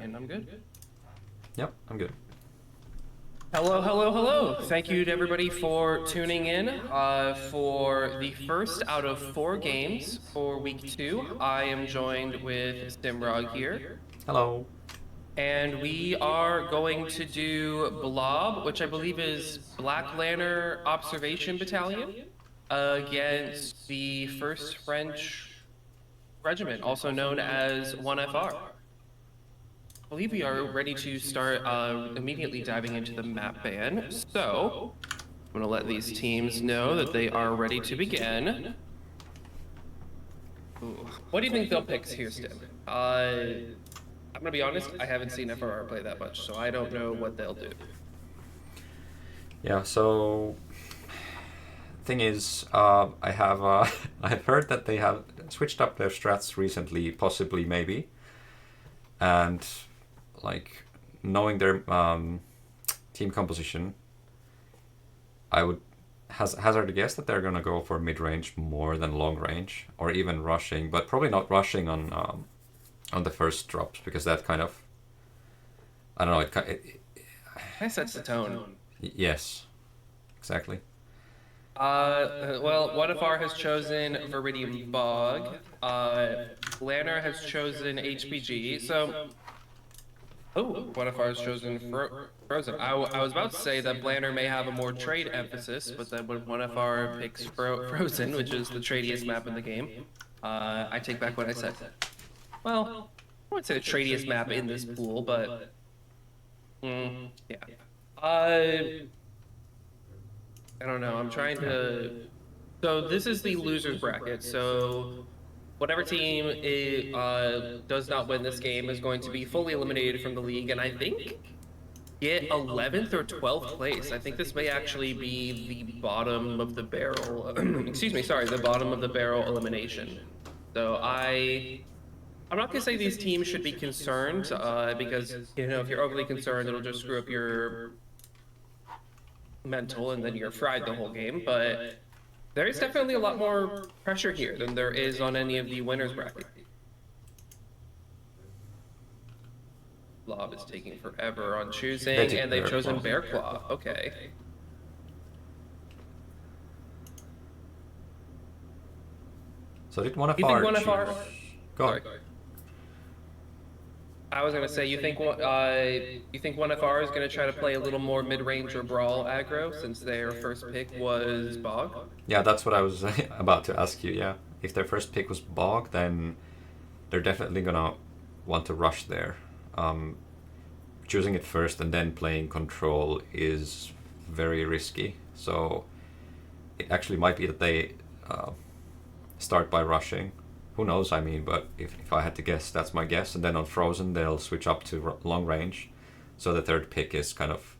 And I'm good. Yep, I'm good. Hello, hello, hello. Thank you to everybody for tuning in for the first out of 4 games for week 2. I am joined with Simrog here. Hello. And we are going to do Blob, which I believe is BLanner Observation Battalion, against the 1st French Regiment, also known as 1FR. I believe we are ready to start immediately diving into the map ban. So, I'm going to let these teams know that they are ready to begin. Ooh. What do you think they'll pick here, Stim? I'm going to be honest, I haven't seen FRR play that much, so I don't know what they'll do. Yeah, so thing is, I have I've heard that they have switched up their strats recently, possibly, maybe, and like knowing their team composition, I would hazard a guess that they're gonna go for mid range more than long range, or even rushing, but probably not rushing on the first drops, because that kind of, I don't know, That sets the tone. Yes, exactly. Well, 1FR has chosen Viridian Bog. BLanner has chosen HPG. So, 1FR has chosen Frozen. I was about to say that BLanner may have a more trade emphasis, but then when 1FR picks Frozen, which is the tradiest map in the game, I take back what I said. Well, I wouldn't say the tradiest map in this pool, but yeah. I don't know. I'm trying to. So this is the losers bracket. So whatever team does not win this game is going to be fully eliminated from the league, and I think get 11th or 12th place. I think this may actually be the bottom of the barrel. Excuse me. Sorry, the bottom of the barrel elimination. So I'm not gonna say these teams should be concerned because if you're overly concerned, it'll just screw up your mental and then you're fried the whole game. But there is definitely a lot more pressure here than there is on any of the winners bracket. Blob is taking forever on choosing, and they've chosen Bear Claw. Okay. So did 1FR? You think 1FR? Go on. I was gonna say, you think 1FR is gonna try to play a little more mid-range or brawl aggro since their first pick was Bog? Yeah, that's what I was about to ask you. Yeah, if their first pick was Bog, then they're definitely gonna want to rush there. Choosing it first and then playing control is very risky. So it actually might be that they start by rushing. Who knows, I mean, but if I had to guess, that's my guess. And then on Frozen, they'll switch up to long range. So the third pick is kind of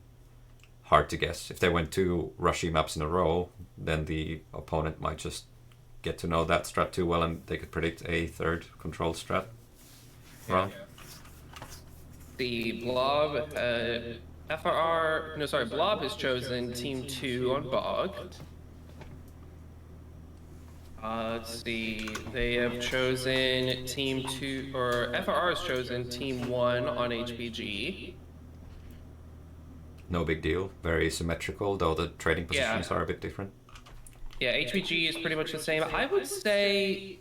hard to guess. If they went 2 rushy maps in a row, then the opponent might just get to know that strat too well, and they could predict a third control strat round. The Blob, Blob has chosen Team 2 on Bog. Let's see, they have chosen Team 2, or FRR has chosen Team 1 on HPG. No big deal, very symmetrical, though the trading positions are a bit different. Yeah, HPG is pretty much the same. I would say,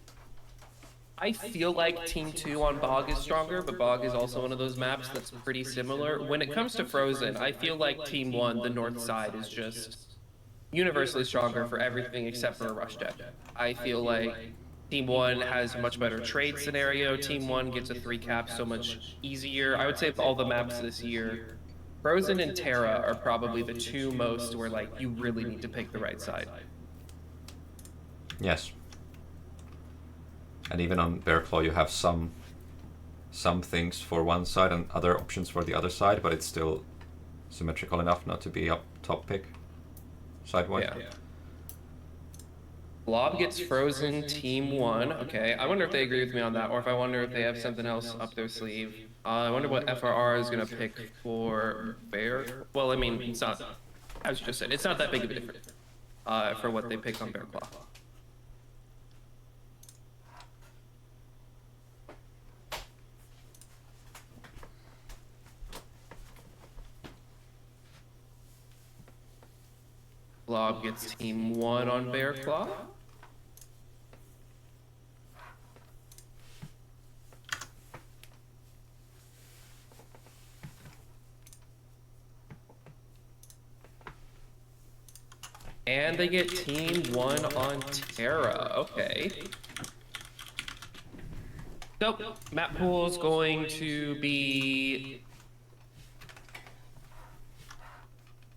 I feel like Team 2 on Bog is stronger, but Bog is also one of those maps that's pretty similar. When it comes to Frozen, I feel like Team 1, the north side, is just universally stronger for everything except for a rush deck. I feel like Team 1 has a much better trade scenario. Team 1 gets a 3 cap so much easier. I would say of all the maps this year, Frozen and Terra are probably the 2 most where like you really need to pick the right side. Yes. And even on Bear Claw you have some things for one side and other options for the other side, but it's still symmetrical enough not to be up top pick side-wise. Yeah. Blob gets Frozen Team 1. Okay, I wonder if they agree with me on that, or if I wonder if they have something else up their sleeve. I wonder what FRR is going to pick for Bear. Well, I mean, it's not, as you just said, it's not that big of a difference for what they picked on Bear Claw. Blob gets team 1 on Bear Claw. And they get team 1 on Terra. Okay. So, map pool is going to be...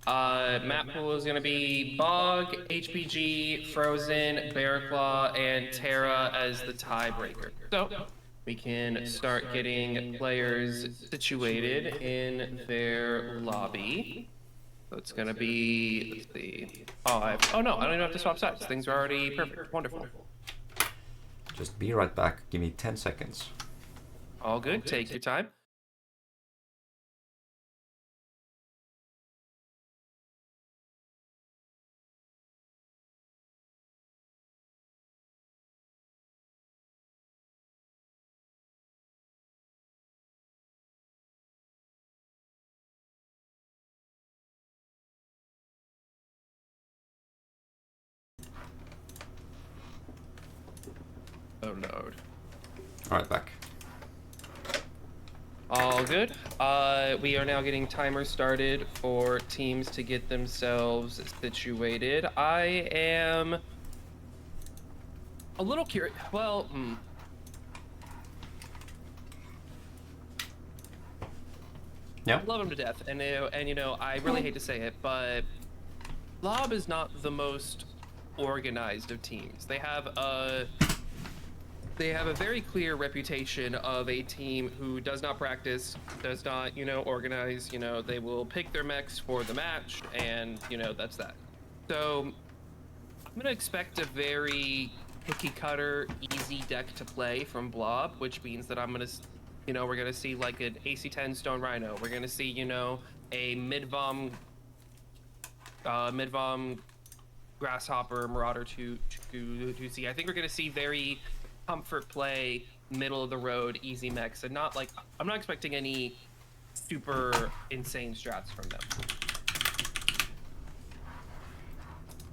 map pool is going to be Bog, HPG, Frozen, Bear Claw, and Terra as the tiebreaker. So, we can start getting players situated in their lobby. So it's going to be, let's see, oh no, I don't even have to swap sides. Things are already perfect. Wonderful. Just be right back. Give me 10 seconds. All good. Take your time. Oh, Lord. All right, back. All good. We are now getting timers started for teams to get themselves situated. I am a little curious. Well, Yeah. I love him to death, and you know, I really hate to say it, but Lob is not the most organized of teams. They have a very clear reputation of a team who does not practice, does not, you know, organize. You know, they will pick their mechs for the match, and you know, that's that. So I'm gonna expect a very cookie cutter, easy deck to play from Blob, which means that I'm gonna, you know, we're gonna see like an AC-10 Stone Rhino. We're gonna see, you know, a mid-vom Grasshopper Marauder to see. I think we're gonna see very comfort play, middle of the road, easy mechs, and not like, I'm not expecting any super insane strats from them.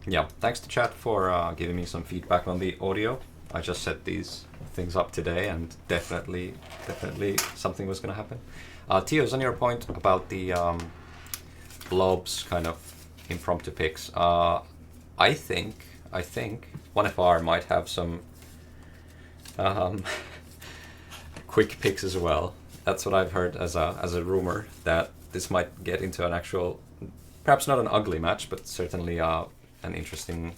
Yeah, thanks to chat for giving me some feedback on the audio. I just set these things up today, and definitely something was going to happen. Teos, on your point about the blobs kind of impromptu picks, I think 1FR might have some quick picks as well. That's what I've heard as a rumor, that this might get into an actual, perhaps not an ugly match, but certainly an interesting.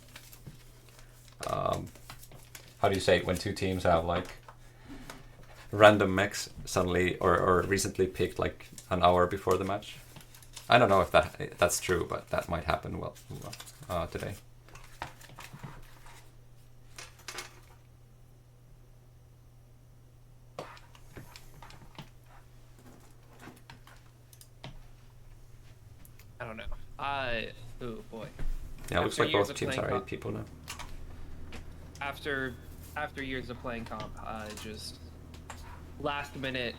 How do you say it when two teams have like random mechs suddenly or recently picked like an hour before the match? I don't know if that's true, but that might happen today. I don't know. Oh boy. Yeah, it looks After like years both of teams playing are 8 people now. After years of playing comp, just last minute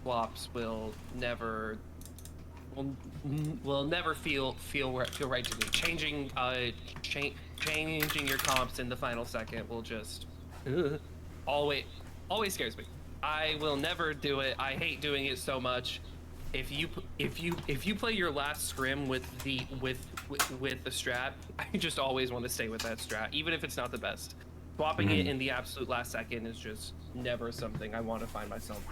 swaps will never feel right to me. Changing your comps in the final second will just always scares me. I will never do it. I hate doing it so much. If you play your last scrim with the strat, I just always want to stay with that strat, even if it's not the best. Swapping it in the absolute last second is just never something I want to find myself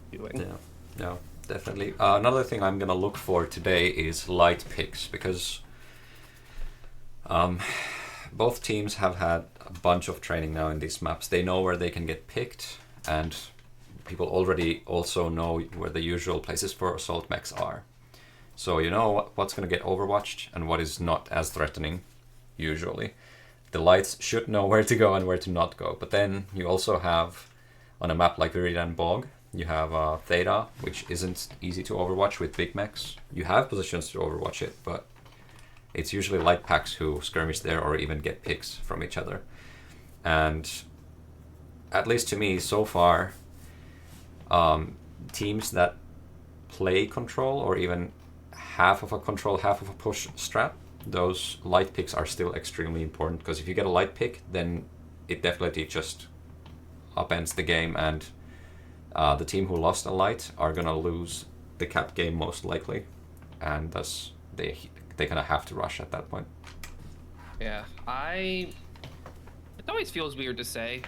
doing. Yeah, definitely. Another thing I'm gonna look for today is light picks, because both teams have had a bunch of training now in these maps. They know where they can get picked, and people already also know where the usual places for assault mechs are. So you know what's going to get overwatched and what is not as threatening, usually. The lights should know where to go and where to not go. But then you also have, on a map like Viridian Bog, you have Theta, which isn't easy to overwatch with big mechs. You have positions to overwatch it, but it's usually light packs who skirmish there or even get picks from each other. And at least to me, so far, teams that play control or even half of a control, half of a push strat, those light picks are still extremely important, because if you get a light pick, then it definitely just upends the game, and the team who lost a light are gonna lose the cap game most likely, and thus they kind of have to rush at that point. Yeah, it always feels weird to say,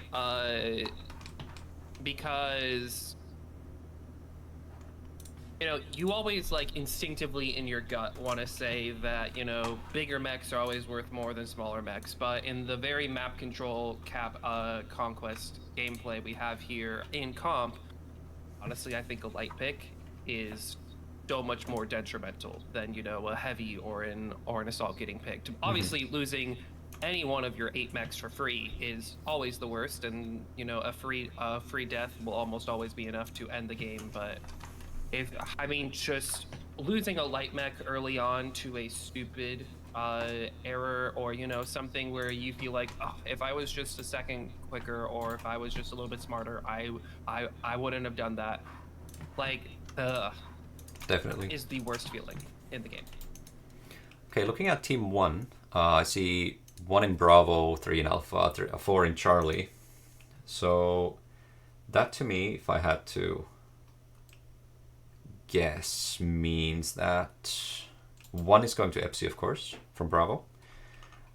because you always like instinctively in your gut want to say that bigger mechs are always worth more than smaller mechs, but in the very map control cap conquest gameplay we have here in comp, honestly, I think a light pick is so much more detrimental than a heavy or an assault getting picked. Obviously, losing any one of your 8 mechs for free is always the worst, and a free death will almost always be enough to end the game. But just losing a light mech early on to a stupid error, or something where you feel like, oh, if I was just a second quicker, or if I was just a little bit smarter, I wouldn't have done that. Like, definitely is the worst feeling in the game. Okay, looking at Team 1, I see 1 in Bravo, 3 in Alpha, 4 in Charlie. So that to me, if I had to guess, means that 1 is going to EPSI, of course, from Bravo.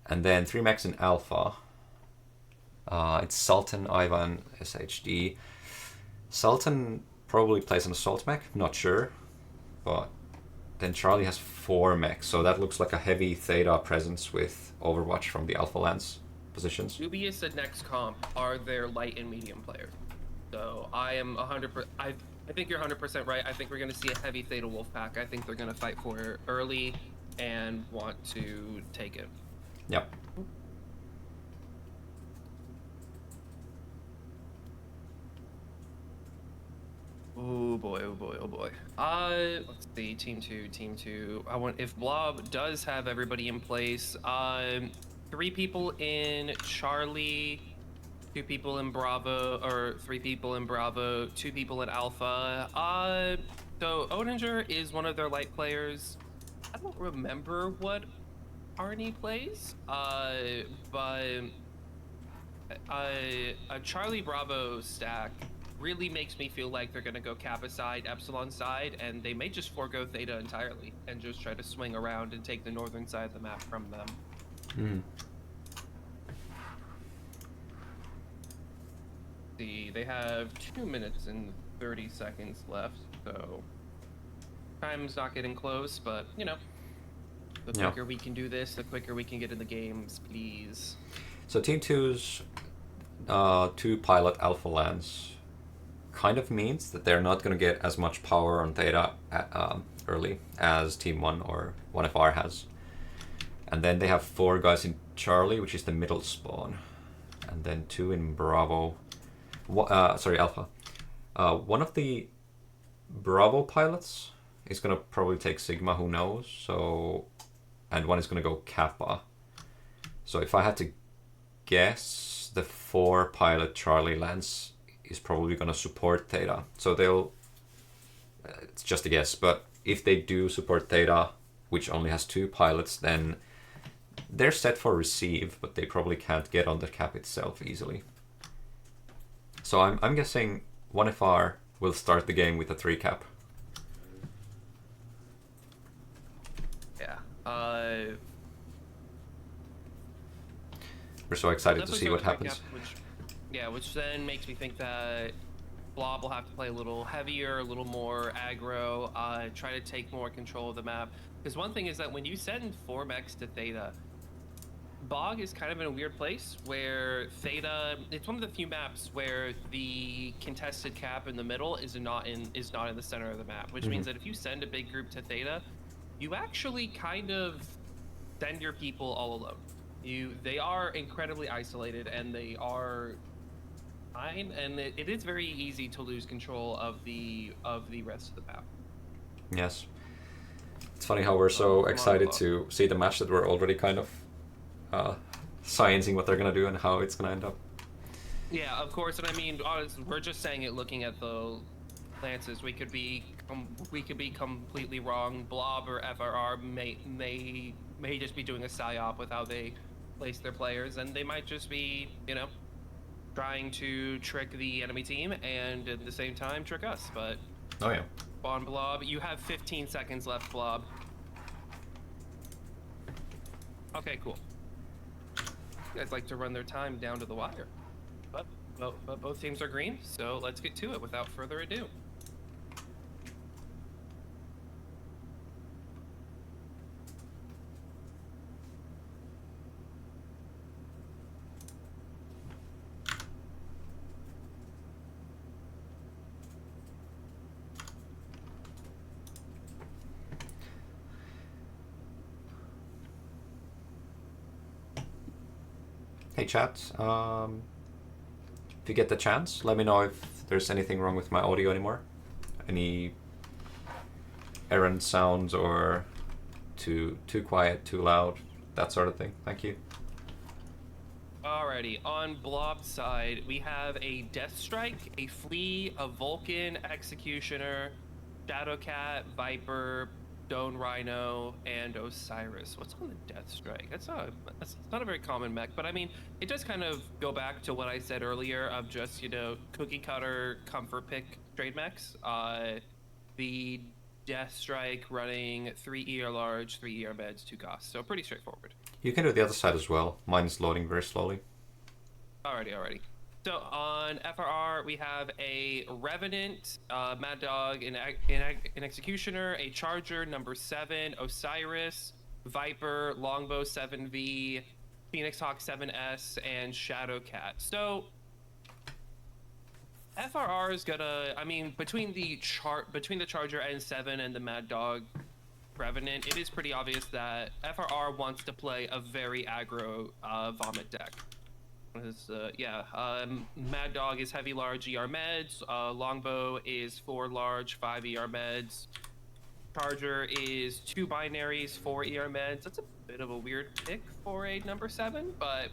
And then 3 mechs in Alpha. It's Sultan, Ivan, SHD. Sultan probably plays an assault mech, not sure. But then Charlie has 4 mechs, so that looks like a heavy Theta presence with Overwatch from the Alpha Lance positions. Dubious at next comp are their light and medium players. So I am 100%. I think you're 100% right. I think we're going to see a heavy Theta Wolfpack. I think they're going to fight for it early and want to take it. Yep. Oh boy, oh boy, oh boy. Let's see, team two. I want, if Blob does have everybody in place, 3 people in Charlie, 2 people in Bravo, or 3 people in Bravo, 2 people in Alpha. So Odinger is one of their light players. I don't remember what Arnie plays, but a Charlie Bravo stack really makes me feel like they're going to go Kappa side, Epsilon side, and they may just forego Theta entirely and just try to swing around and take the northern side of the map from them. See, they have 2 minutes and 30 seconds left, so time's not getting close, but the quicker we can do this, the quicker we can get in the games, please. So Team 2's 2 pilot Alpha Lance kind of means that they're not going to get as much power on Theta early as Team 1 or 1FR has. And then they have 4 guys in Charlie, which is the middle spawn. And then 2 in Bravo. Alpha. One of the Bravo pilots is going to probably take Sigma, who knows. And 1 is going to go Kappa. So if I had to guess, the 4 pilot Charlie Lance is probably going to support Theta. So it's just a guess, but if they do support Theta, which only has 2 pilots, then they're set for receive, but they probably can't get on the cap itself easily. So I'm guessing 1FR will start the game with a 3 cap. Yeah. We're so excited to see what happens. Which then makes me think that Blob will have to play a little heavier, a little more aggro, try to take more control of the map. Because one thing is that when you send 4 mechs to Theta, Bog is kind of in a weird place where Theta, it's one of the few maps where the contested cap in the middle is not in the center of the map, which means that if you send a big group to Theta, you actually kind of send your people all alone. They are incredibly isolated, and they are fine, and it is very easy to lose control of the rest of the map. Yes. It's funny how we're so excited to see the match that we're already kind of sciencing what they're going to do and how it's going to end up. Yeah, of course, and I mean, honestly, we're just saying it looking at the Lances. We could be we could be completely wrong. Blob or FRR may just be doing a psyop with how they place their players, and they might just be, you know, trying to trick the enemy team and at the same time trick us. But Oh yeah. on Blob, you have 15 seconds left, Blob. Okay, cool. You guys like to run their time down to the wire. But both teams are green, so let's get to it without further ado. Hey chat, if you get the chance, let me know if there's anything wrong with my audio anymore. Any errant sounds or too quiet, too loud, that sort of thing. Thank you. Alrighty, on Blob's side, we have a Death Strike, a Flea, a Vulcan, Executioner, Shadowcat, Viper, Stone Rhino, and Osiris. What's on the Death Strike? That's not a very common mech, but I mean, it does kind of go back to what I said earlier of just, you know, cookie cutter comfort pick trade mechs. The Death Strike running 3 ER large, 3 ER meds, 2 costs, so pretty straightforward. You can do the other side as well. Mine is loading very slowly. Alrighty. So on FRR, we have a Revenant, Mad Dog, an Executioner, a Charger, number 7, Osiris, Viper, Longbow 7V, Phoenix Hawk 7S, and Shadowcat. So FRR is gonna, I mean, between the Charger N7 and the Mad Dog Revenant, it is pretty obvious that FRR wants to play a very aggro Vomit deck. Mad Dog is heavy large ER meds, Longbow is 4 large 5 ER meds, Charger is 2 binaries 4 ER meds. That's a bit of a weird pick for a number 7, but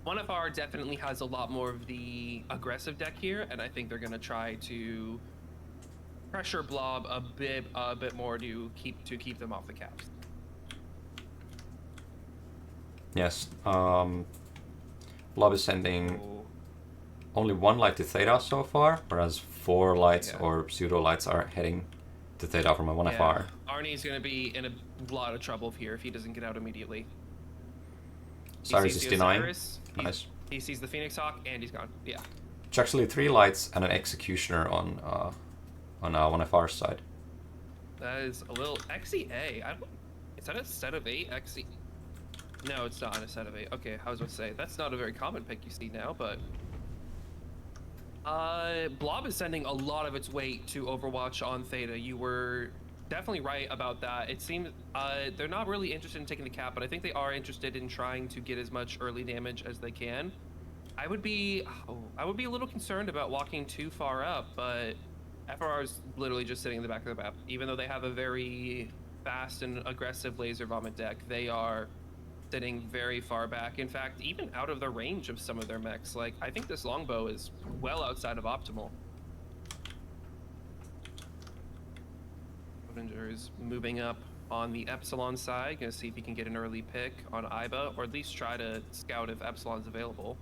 1FR definitely has a lot more of the aggressive deck here, and I think they're gonna try to pressure Blob a bit more to keep them off the caps. Yes. Blob is sending only 1 light to Theta so far, whereas 4 lights or pseudo lights are heading to Theta from a 1FR. Arnie's gonna be in a lot of trouble here if he doesn't get out immediately. Cyrus is denying. Nice. He sees the Phoenix Hawk and he's gone. Yeah. It's actually 3 lights and an Executioner on 1FR's side. That is a little XEA. Is that a set of 8 XE? No, it's not a set of 8. Okay, I was about to say that's not a very common pick you see now, but Blob is sending a lot of its weight to Overwatch on Theta. You were definitely right about that. It seems they're not really interested in taking the cap, but I think they are interested in trying to get as much early damage as they can. I would be a little concerned about walking too far up, but FRR is literally just sitting in the back of the map. Even though they have a very fast and aggressive laser vomit deck, they are sitting very far back. In fact, even out of the range of some of their mechs. Like, I think this longbow is well outside of optimal. Avenger is moving up on the Epsilon side. Gonna see if he can get an early pick on Iba, or at least try to scout if Epsilon's available.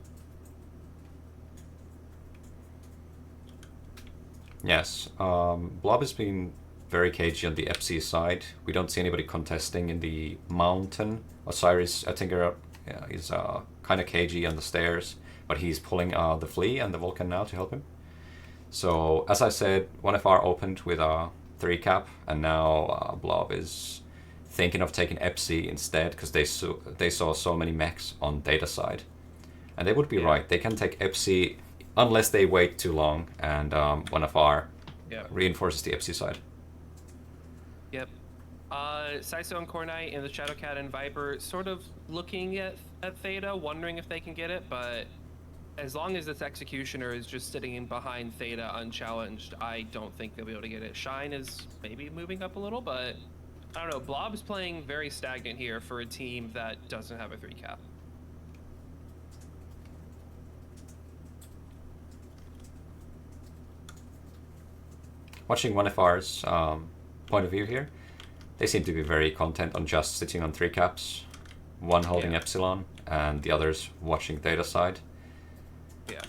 Yes, Blob has been very cagey on the FC side. We don't see anybody contesting in the mountain. Osiris, I think, is kind of cagey on the stairs, but he's pulling the Flea and the Vulcan now to help him. So, as I said, 1FR opened with a 3 cap, and now Blob is thinking of taking FC instead, because they saw so many mechs on data side. And they would be right. They can take FC unless they wait too long, and 1FR reinforces the FC side. Yep. Saiso and Cornite and the Shadowcat and Viper sort of looking at Theta, wondering if they can get it, but as long as this Executioner is just sitting in behind Theta unchallenged, I don't think they'll be able to get it. Shine is maybe moving up a little, but I don't know. Blob is playing very stagnant here for a team that doesn't have a 3 cap. watching 1FR's point of view here, they seem to be very content on just sitting on 3 caps, one holding Epsilon, and the others watching Theta side. Yeah.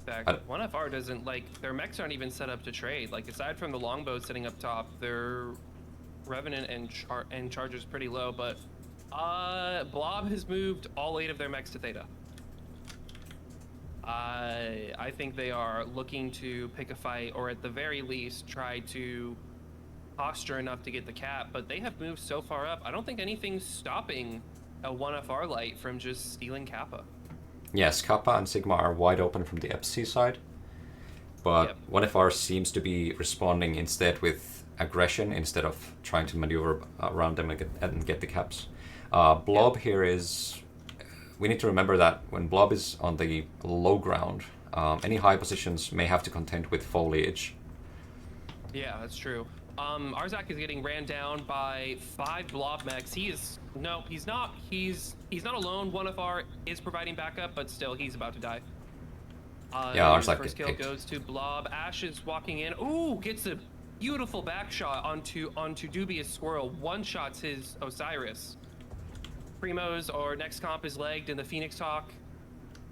In fact, 1FR doesn't, like, their mechs aren't even set up to trade. Like, aside from the longbow sitting up top, their Revenant and Charger's pretty low, but Blob has moved all 8 of their mechs to Theta. I think they are looking to pick a fight, or at the very least try to posture enough to get the cap, but they have moved so far up. I don't think anything's stopping a 1FR light from just stealing Kappa. Yes, Kappa and Sigma are wide open from the FC side, but 1FR seems to be responding instead with aggression instead of trying to maneuver around them and get the caps. Blob here is... We need to remember that when Blob is on the low ground, any high positions may have to contend with foliage. Yeah, that's true. Arzak is getting ran down by 5 Blob mechs. No, he's not. He's not alone. 1FR is providing backup, but still, he's about to die. Yeah, Arzak first kill goes to Blob. Ash is walking in. Ooh, gets a beautiful back shot onto Dubious Squirrel. One-shots his Osiris. Primo's or next comp is legged in the Phoenix Hawk.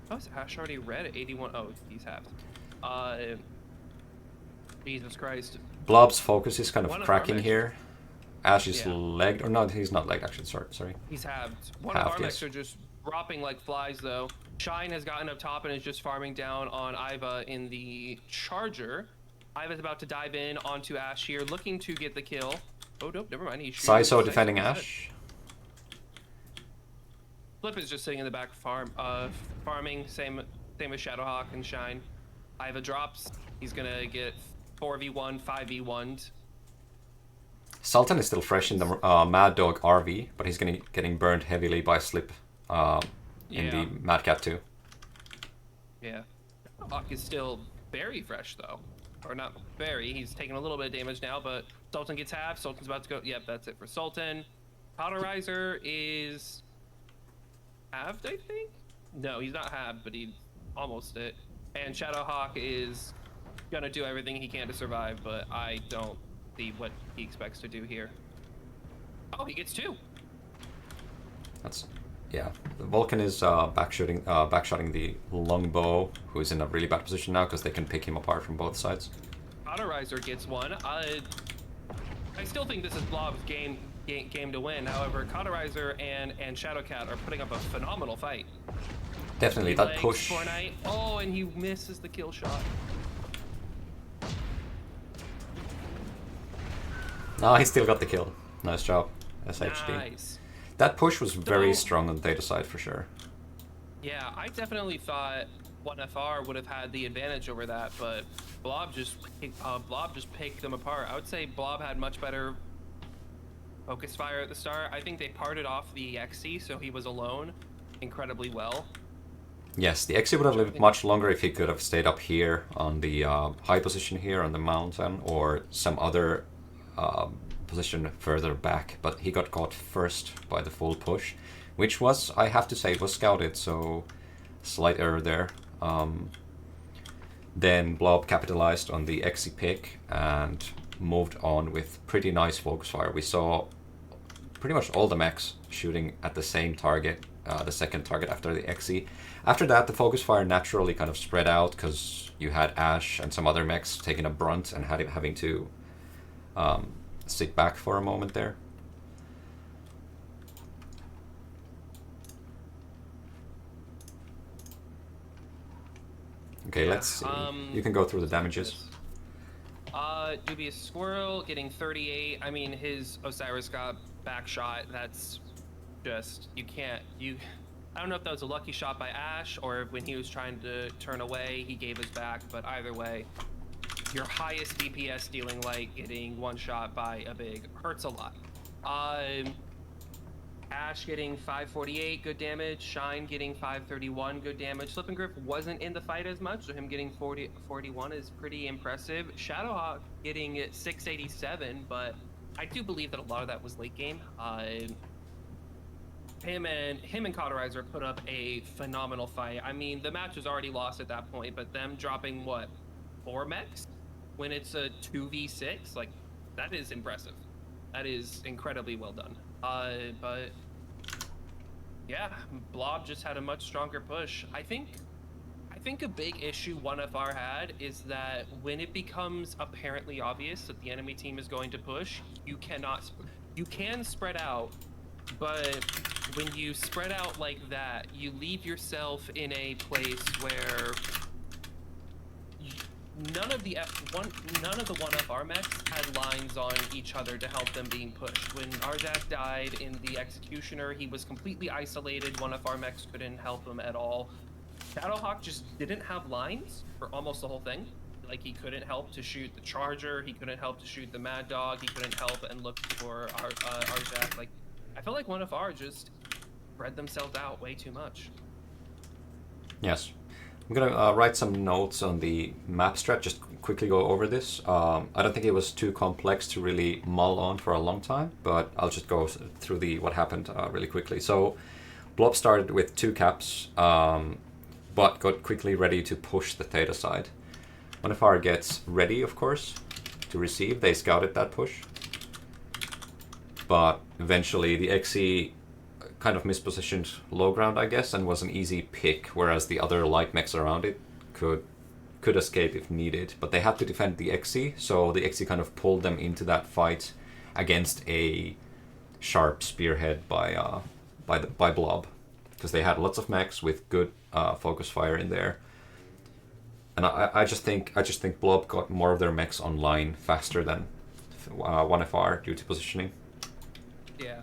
Oh, is Ash already red at 81? Oh, he's halved. Jesus Christ. Blob's focus is kind of cracking here. Ash is legged, or no, he's not legged actually, sorry. He's halved. One of our mechs are just dropping like flies though. Shine has gotten up top and is just farming down on Iva in the Charger. Iva's about to dive in onto Ash here, looking to get the kill. Oh, nope, never mind. He's Saiso defending Ash. Flip is just sitting in the back farming, same as Shadowhawk and Shine. Iva drops. He's gonna get 4v1, 5v1'd. Sultan is still fresh in the Mad Dog RV, but he's getting burned heavily by Slip in the Mad Cat 2. Yeah. Hawk is still very fresh though. Or not very, he's taking a little bit of damage now, but Sultan gets half. Sultan's about to go. Yep, that's it for Sultan. Powderizer is halved, I think? No, he's not halved, but he's almost it. And Shadowhawk is gonna do everything he can to survive, but I don't see what he expects to do here. Oh, he gets 2. Yeah. The Vulcan is backshotting the longbow, who is in a really bad position now because they can pick him apart from both sides. Powderizer gets 1. I still think this is Blob's game to win. However, Cauterizer and Shadowcat are putting up a phenomenal fight. Definitely, that push. Fortnite. Oh, and he misses the kill shot. Ah, he still got the kill. Nice job, SHD. Nice. That push was very strong on the Theta side for sure. Yeah, I definitely thought 1FR would have had the advantage over that, but Blob just picked them apart. I would say Blob had much better focus fire at the start. I think they parted off the XC, so he was alone incredibly well. Yes, the XC would have lived much longer if he could have stayed up here on the high position here on the mountain, or some other position further back, but he got caught first by the full push, which was, I have to say, it was scouted, so slight error there. Then Blob capitalized on the XC pick and moved on with pretty nice focus fire. We saw pretty much all the mechs shooting at the same target, the second target after the XC. After that, the focus fire naturally kind of spread out because you had Ash and some other mechs taking a brunt and having to sit back for a moment there. Okay, let's see. You can go through the damages. Dubious Squirrel getting 38. I mean, his Osiris got back shot. That's just, I don't know if that was a lucky shot by Ash or when he was trying to turn away, he gave his back, but either way, your highest DPS dealing light getting one shot by a big hurts a lot. Ash getting 548 good damage, Shine getting 531 good damage. Slip and Griff wasn't in the fight as much, so him getting 41 is pretty impressive. Shadowhawk getting 687, but I do believe that a lot of that was late game. Him and Cauterizer put up a phenomenal fight. I mean, the match was already lost at that point, but them dropping what, 4 mechs when it's a 2v6, like, that is impressive. That is incredibly well done. But yeah, Blob just had a much stronger push. I think a big issue 1FR had is that when it becomes apparently obvious that the enemy team is going to push, you can spread out, but when you spread out like that, you leave yourself in a place where none of the 1FR mechs had lines on each other to help them being pushed. When Arzak died in the Executioner, he was completely isolated. 1FR mechs couldn't help him at all. Shadowhawk just didn't have lines for almost the whole thing. Like, he couldn't help to shoot the Charger, he couldn't help to shoot the Mad Dog, he couldn't help and look for Arzak. Like, I feel like 1FR just spread themselves out way too much. Yes. I'm gonna write some notes on the map strat, just quickly go over this. I don't think it was too complex to really mull on for a long time, but I'll just go through what happened really quickly. So Blob started with 2 caps, but got quickly ready to push the Theta side. 1FR gets ready, of course, to receive. They scouted that push. But eventually the XE kind of mispositioned low ground, I guess, and was an easy pick, whereas the other light mechs around it could escape if needed. But they had to defend the XE, so the XE kind of pulled them into that fight against a sharp spearhead by Blob, because they had lots of mechs with good focus fire in there. And I just think Blob got more of their mechs online faster than 1FR due to positioning. Yeah.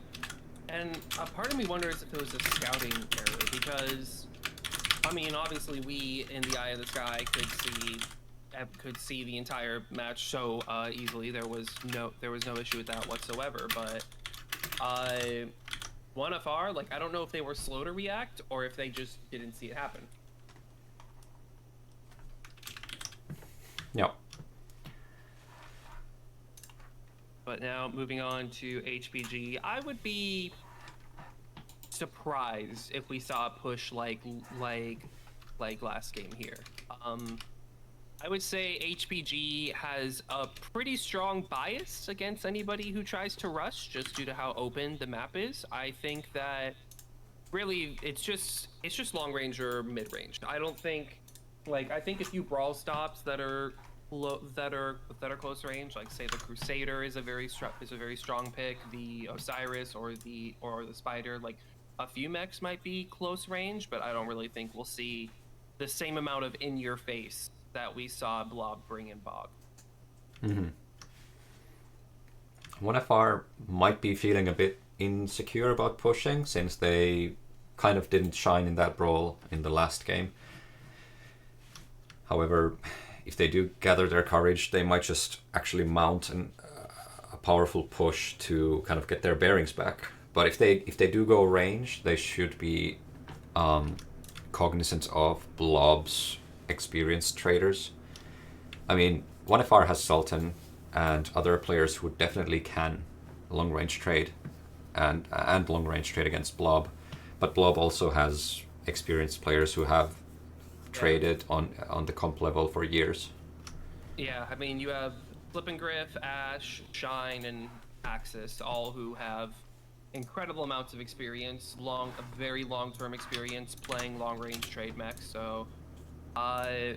And a part of me wonders if it was a scouting error, because, I mean, obviously we, in the eye of the sky, could see the entire match so easily. There was no issue with that whatsoever. But 1FR, like, I don't know if they were slow to react or if they just didn't see it happen. Yeah. But now, moving on to HPG, I would be surprised if we saw a push like last game here. I would say HPG has a pretty strong bias against anybody who tries to rush, just due to how open the map is. I think that really it's just long range or mid range. I don't think, like, I think a few brawl stops that are close range, like say the Crusader is a very strong pick, the Osiris or the Spider. Like, a few mechs might be close range, but I don't really think we'll see the same amount of in your face that we saw Blob bring in Bog. 1FR might be feeling a bit insecure about pushing, since they kind of didn't shine in that brawl in the last game. However, if they do gather their courage, they might just actually mount a powerful push to kind of get their bearings back. But if they do go range, they should be cognizant of Blob's experienced traders. I mean, 1FR has Sultan and other players who definitely can long range trade and long range trade against Blob, but Blob also has experienced players who have traded on the comp level for years. Yeah, I mean, you have Flippin' Griff, Ash, Shine, and Axis, all who have incredible amounts of experience, very long-term experience playing long-range trade mechs. So, I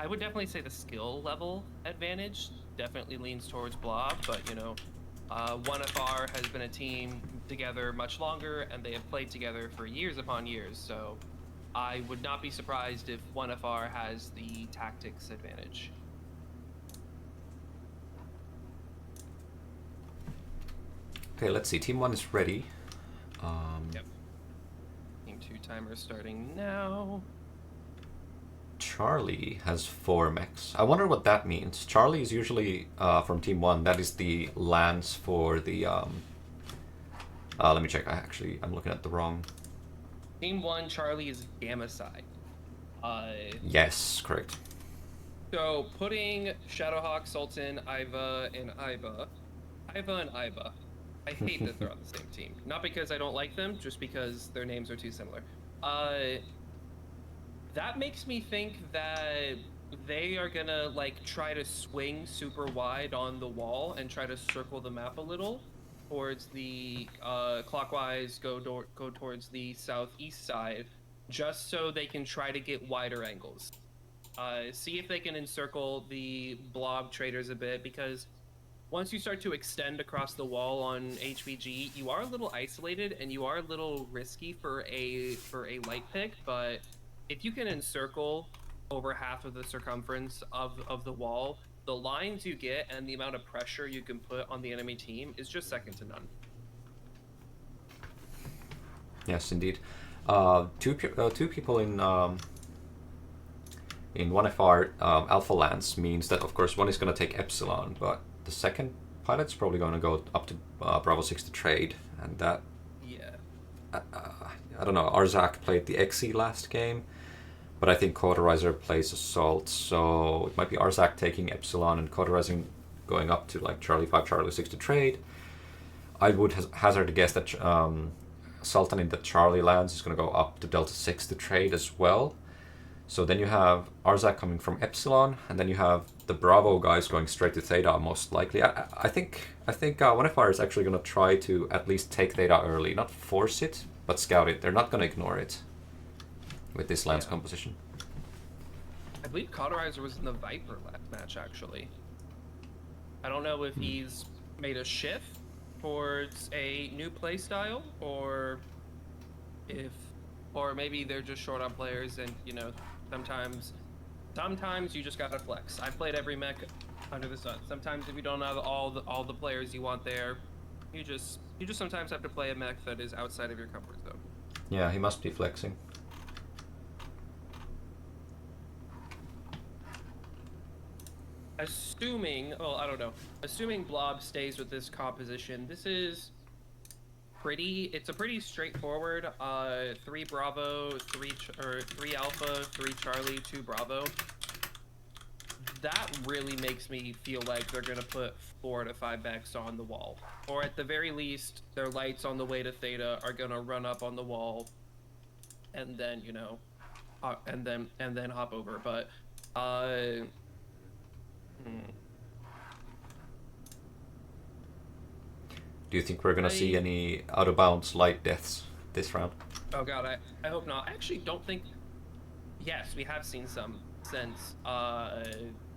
would definitely say the skill level advantage definitely leans towards Blob, but 1FR has been a team together much longer, and they have played together for years upon years. So, I would not be surprised if 1FR has the tactics advantage. Okay, let's see. Team 1 is ready. Yep. Team 2 timer starting now. Charlie has 4 mechs. I wonder what that means. Charlie is usually from Team 1. That is the lance for the... let me check. I'm looking at the wrong... Team 1, Charlie is Gamma side. Yes, correct. So, putting Shadowhawk, Sultan, Iva, and Iba. I hate that they're on the same team. Not because I don't like them, just because their names are too similar. That makes me think that they are gonna like try to swing super wide on the wall and try to circle the map a little towards the clockwise, go towards the southeast side, just so they can try to get wider angles. See if they can encircle the blob traders a bit, because once you start to extend across the wall on HVG, you are a little isolated and you are a little risky for a light pick. But if you can encircle over half of the circumference of the wall, the lines you get and the amount of pressure you can put on the enemy team is just second to none. Yes, indeed. Two people in one of our alpha lands means that, of course, one is going to take Epsilon, but the second pilot's probably going to go up to Bravo 6 to trade, and that... Yeah. I don't know, Arzak played the XE last game, but I think Cauterizer plays Assault, so it might be Arzak taking Epsilon and Cauterizing going up to like Charlie 5, Charlie 6 to trade. I would hazard a guess that Sultan in the Charlie lands is going to go up to Delta 6 to trade as well. So then you have Arzak coming from Epsilon, and then you have the Bravo guys going straight to Theta, most likely. I think one of ours is actually going to try to at least take Theta early, not force it, but scout it. They're not going to ignore it with this land's composition. I believe Cauterizer was in the Viper match, actually. I don't know if he's made a shift towards a new playstyle, or maybe they're just short on players, and you know, sometimes you just gotta flex. I've played every mech under the sun. Sometimes if you don't have all the players you want there, you just sometimes have to play a mech that is outside of your comfort zone. Yeah, he must be flexing. Assuming, well, I don't know. Assuming Blob stays with this composition, this is it's a pretty straightforward 3 Bravo, 3 Alpha, 3 Charlie, 2 Bravo. That really makes me feel like they're gonna put 4 to 5 mechs on the wall, or at the very least, their lights on the way to Theta are gonna run up on the wall, and then you know, and then hop over. But Do you think we're gonna see any out of bounds light deaths this round? Oh god, I hope not. I actually don't think. Yes, we have seen some since. I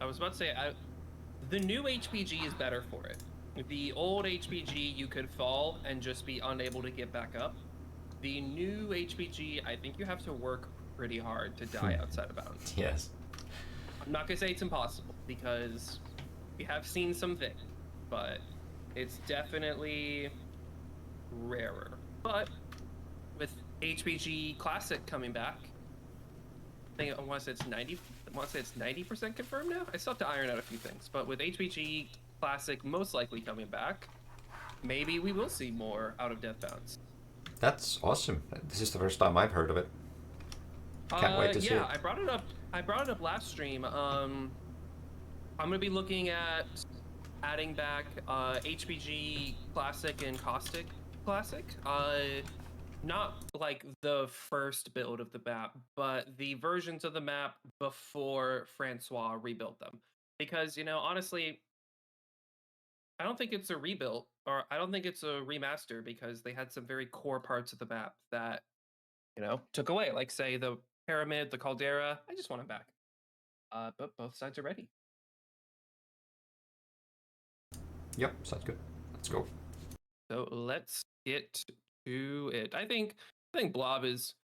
was about to say, the new HPG is better for it. The old HPG, you could fall and just be unable to get back up. The new HPG, I think you have to work pretty hard to die outside of bounds. Yes. I'm not gonna say it's impossible, because we have seen some things, but it's definitely rarer. But with HPG Classic coming back, I want to say it's 90% confirmed now. I still have to iron out a few things, but with HPG Classic most likely coming back, maybe we will see more out of death bounds. That's awesome. This is the first time I've heard of it. Can't wait to see it. Yeah, I brought it up last stream. I'm gonna be looking at adding back HPG Classic and Caustic Classic. Not like the first build of the map, but the versions of the map before Francois rebuilt them. Because, you know, honestly, I don't think it's a rebuild, or I don't think it's a remaster, because they had some very core parts of the map that, you know, took away. Like, say, the pyramid, the caldera. I just want them back. But both sides are ready. Yep, sounds good. Let's go. So let's get to it. I think Blob is.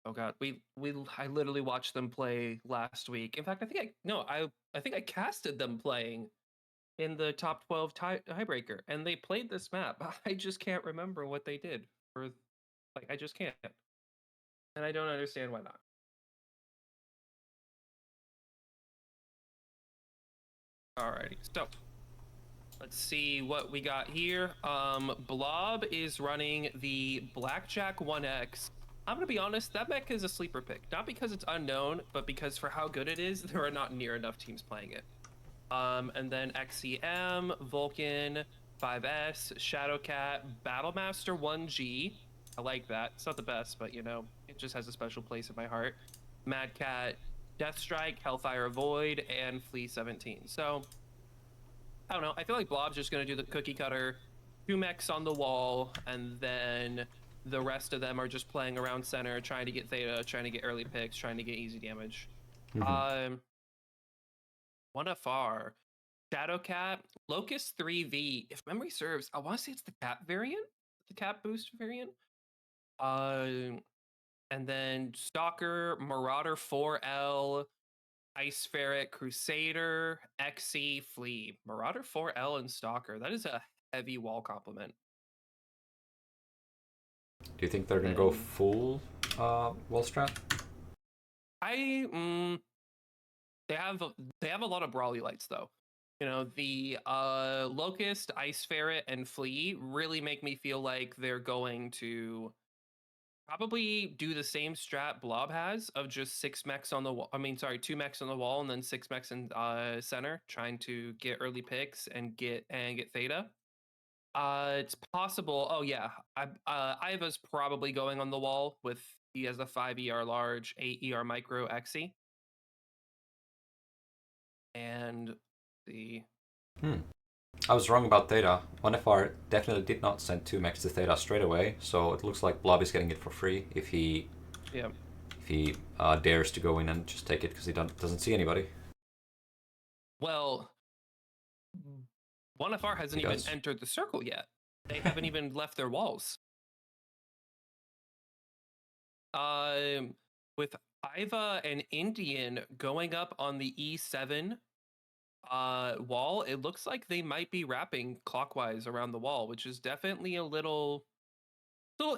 Oh god, I literally watched them play last week. In fact, I think I casted them playing in the top 12 tiebreaker, and they played this map. I just can't remember what they did, or like I just can't, and I don't understand why not. Alrighty, so let's see what we got here. Blob is running the Blackjack 1X. I'm gonna be honest, that mech is a sleeper pick. Not because it's unknown, but because for how good it is, there are not near enough teams playing it. And then XCM, Vulcan, 5S, Shadowcat, Battlemaster 1G. I like that. It's not the best, but you know, it just has a special place in my heart. Mad Cat, Death Strike, Hellfire Void, and Flea 17. So I don't know. I feel like Blob's just going to do the cookie cutter, 2 mechs on the wall, and then the rest of them are just playing around center, trying to get Theta, trying to get early picks, trying to get easy damage. One FR, Shadowcat, Locust 3V. If memory serves, I want to say it's the Cap variant, the Cap boost variant. And then Stalker, Marauder 4L, Ice Ferret, Crusader, XC, Flea. Marauder 4L and Stalker. That is a heavy wall complement. Do you think they're gonna go full wall strat? They have a lot of brawly lights though. You know, the Locust, Ice Ferret, and Flea really make me feel like they're going to probably do the same strat Blob has of just 6 mechs on the wall. I mean, sorry, 2 mechs on the wall and then 6 mechs in center, trying to get early picks and get Theta. It's possible. Oh yeah, Iva's probably going on the wall with he has a 5 ER large, 8 ER micro XE. And the I was wrong about Theta. 1FR definitely did not send 2 mechs to Theta straight away, so it looks like Blob is getting it for free if he dares to go in and just take it because he doesn't see anybody. Well, 1FR hasn't even entered the circle yet. They haven't even left their walls. With Iva and Indian going up on the E7 wall, it looks like they might be wrapping clockwise around the wall, which is definitely a little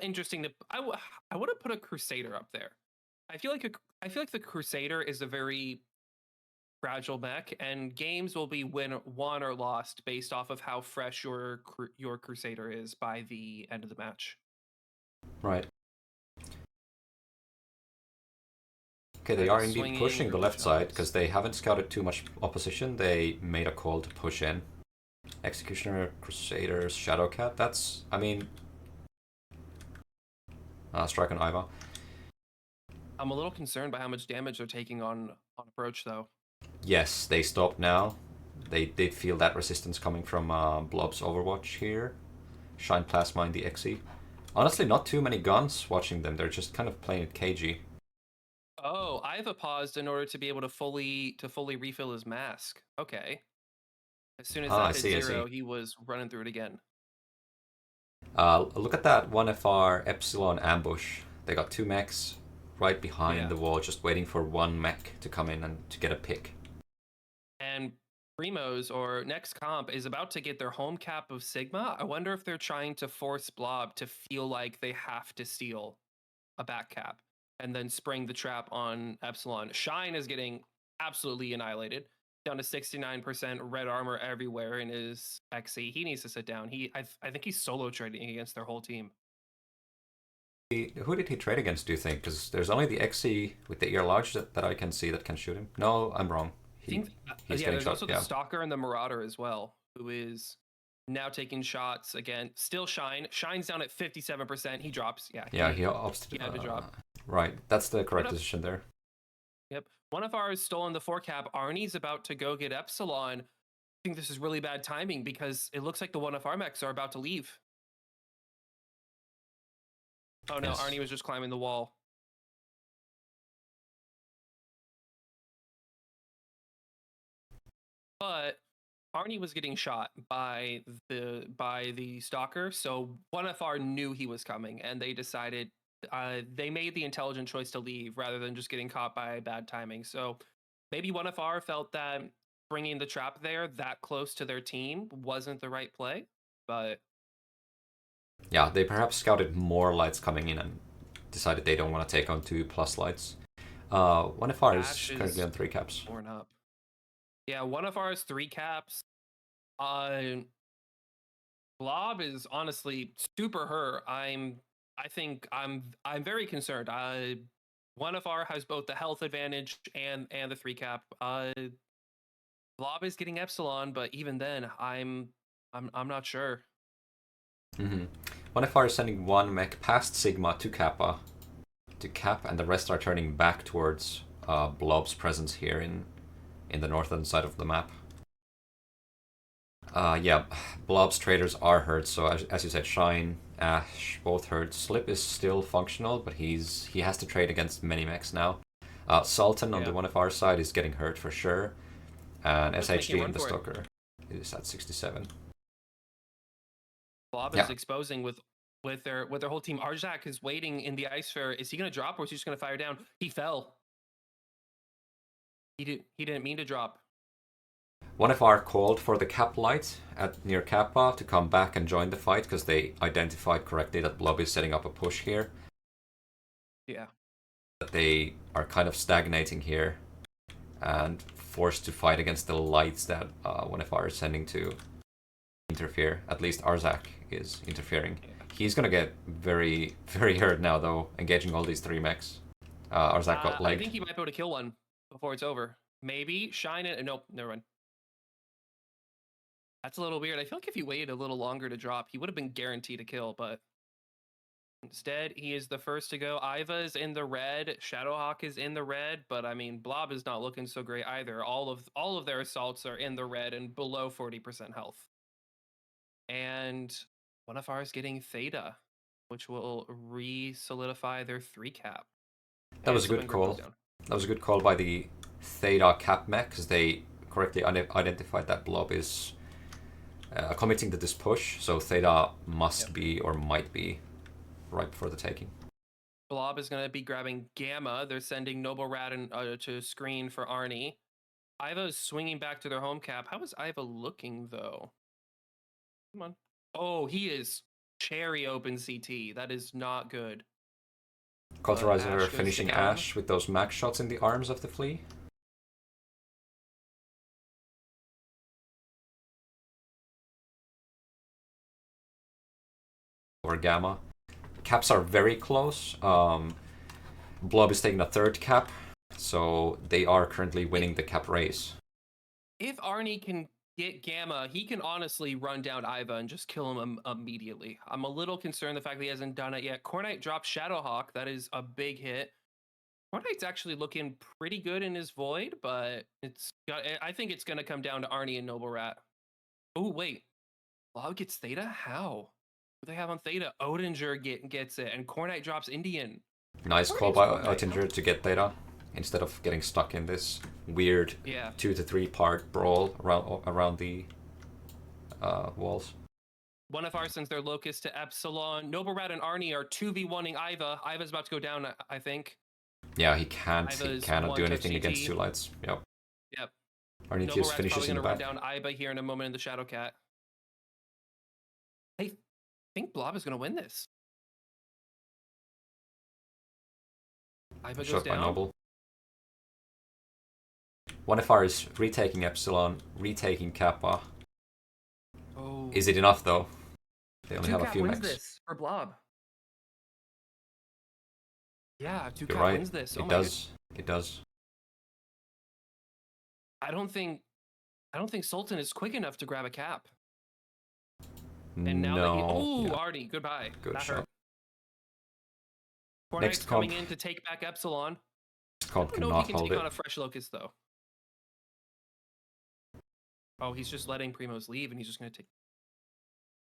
interesting. I would have put a Crusader up there. I feel like the Crusader is a very fragile mech, and games will be won or lost based off of how fresh your Crusader is by the end of the match. Right. Okay, they are indeed pushing the left side because they haven't scouted too much opposition. They made a call to push in. Executioner, Crusaders, Shadowcat. That's, I mean, strike on Iva. I'm a little concerned by how much damage they're taking on approach, though. Yes, they stopped now. They did feel that resistance coming from Blob's Overwatch here. Shine Plasma in the XE. Honestly, not too many guns watching them. They're just kind of playing it cagey. Oh, Iva paused in order to be able to fully refill his mask. Okay. As soon as that hit 0, he was running through it again. Look at that 1FR Epsilon ambush. They got 2 mechs right behind the wall, just waiting for 1 mech to come in and to get a pick. And Primos, or Next Comp, is about to get their home cap of Sigma. I wonder if they're trying to force Blob to feel like they have to steal a back cap and then spring the trap on Epsilon. Shine is getting absolutely annihilated, down to 69%, red armor everywhere in his XE. He needs to sit down. I think he's solo trading against their whole team. Who did he trade against, do you think? Because there's only the XE with the ear large that I can see that can shoot him. No, I'm wrong. There's also the Stalker and the Marauder as well, who is now taking shots again. Still Shine's down at 57%. He drops. He had to drop. Right, that's the correct decision there. Yep. 1FR has stolen the 4 cap. Arnie's about to go get Epsilon. I think this is really bad timing because it looks like the 1FR mechs are about to leave. Oh no, Arnie was just climbing the wall. But Arnie was getting shot by the Stalker, so 1FR knew he was coming, and they decided they made the intelligent choice to leave rather than just getting caught by bad timing. So maybe 1FR felt that bringing the trap there that close to their team wasn't the right play, but yeah, they perhaps scouted more lights coming in and decided they don't want to take on 2+ lights. 1FR is currently on 3 caps. Torn up. Yeah, 1FR is 3 caps. Blob is honestly super hurt. I think I'm very concerned. 1FR has both the health advantage and the 3 cap. Blob is getting Epsilon, but even then, I'm not sure. 1FR is sending 1 mech past Sigma to Kappa to cap, and the rest are turning back towards Blob's presence here in the northern side of the map. Yeah, Blob's traders are hurt, so as you said, Shine, Ash, both hurt. Slip is still functional, but he has to trade against many mechs now. Sultan on the one of our side is getting hurt for sure, and SHD in the Stalker is at 67. Blob is exposing with their whole team. Arzak is waiting in the ice fair. Is he gonna drop or is he just gonna fire down? He fell. He didn't mean to drop. One of our called for the cap light at near Kappa to come back and join the fight because they identified correctly that Blob is setting up a push here. Yeah. That they are kind of stagnating here and forced to fight against the lights that one of our is sending to interfere. At least Arzak is interfering. He's gonna get very, very hurt now though, engaging all these 3 mechs. Arzak got legged. I think he might be able to kill one before it's over. Maybe Shine it. Nope, never mind. That's a little weird. I feel like if he waited a little longer to drop, he would have been guaranteed a kill, but instead, he is the first to go. Iva is in the red. Shadowhawk is in the red, but I mean, Blob is not looking so great either. All of their assaults are in the red and below 40% health. And one of ours getting Theta, which will re-solidify their 3 cap. That was a good call. That was a good call by the Theta cap mech, because they correctly identified that Blob is committing to this push, so Theta must be or might be ripe for the taking. Blob is going to be grabbing Gamma. They're sending Noble Rat to screen for Arnie. Iva is swinging back to their home cap. How is Iva looking, though? Come on. Oh, he is cherry open CT. That is not good. Cauterizer finishing Ash with those max shots in the arms of the flea. Or Gamma. Caps are very close. Blob is taking a 3rd cap, so they are currently winning the cap race. If Arnie can get Gamma, he can honestly run down Iva and just kill him immediately. I'm a little concerned the fact that he hasn't done it yet. Cornite drops Shadowhawk. That is a big hit. Cornite's actually looking pretty good in his Void, but I think it's going to come down to Arnie and Noble Rat. Oh, wait. Blob gets Theta? How? What do they have on Theta? Odinger gets it, and Cornite drops Indian. Nice call by Odinger to get Theta, instead of getting stuck in this weird 2 to 3 part brawl around the walls. One of ours sends their Locust to Epsilon. Noble Rat and Arnie are 2v1ing Iva. Iva's about to go down, I think. Yeah, he cannot do anything against 2 lights. Yep. Arnie just finishes in the back. Run down Iva here in a moment in the Shadow Cat. I think Blob is going to win this. Iva goes down. By Noble. One of ours is retaking Epsilon, retaking Kappa. Oh. Is it enough though? They only have a few wins mechs. This for Blob. Yeah, 2 You're cap right. wins this. It does. It does. I don't think Sultan is quick enough to grab a cap. And now Arnie, goodbye. Good that shot. Hurt. Cornite's coming in to take back Epsilon. Next comp I don't know if he can take it. on a fresh Locust though. Oh, he's just letting Primos leave, and he's just going to take.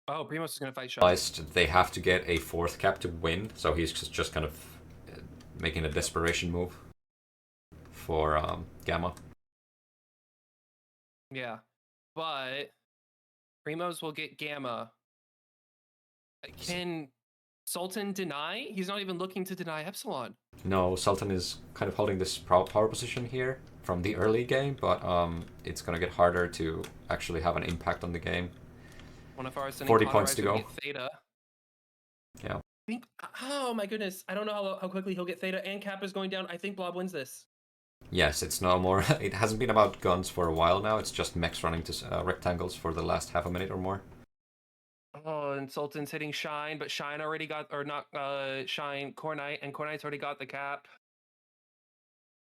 Oh, Primos is going to fight shots. They have to get a 4th cap to win, so he's just kind of making a desperation move for Gamma. Yeah, but Primos will get Gamma. Can Sultan deny? He's not even looking to deny Epsilon. No, Sultan is kind of holding this power position here from the early game, but it's going to get harder to actually have an impact on the game. One of ours 40 points to go. Theta. Yeah. Oh my goodness. I don't know how quickly he'll get Theta, and Cap is going down. I think Blob wins this. Yes, it's no more. It hasn't been about guns for a while now. It's just mechs running to rectangles for the last half a minute or more. Oh, and Sultan's hitting Shine, but Shine already got, or not Shine, Cornite, and Cornite's already got the cap.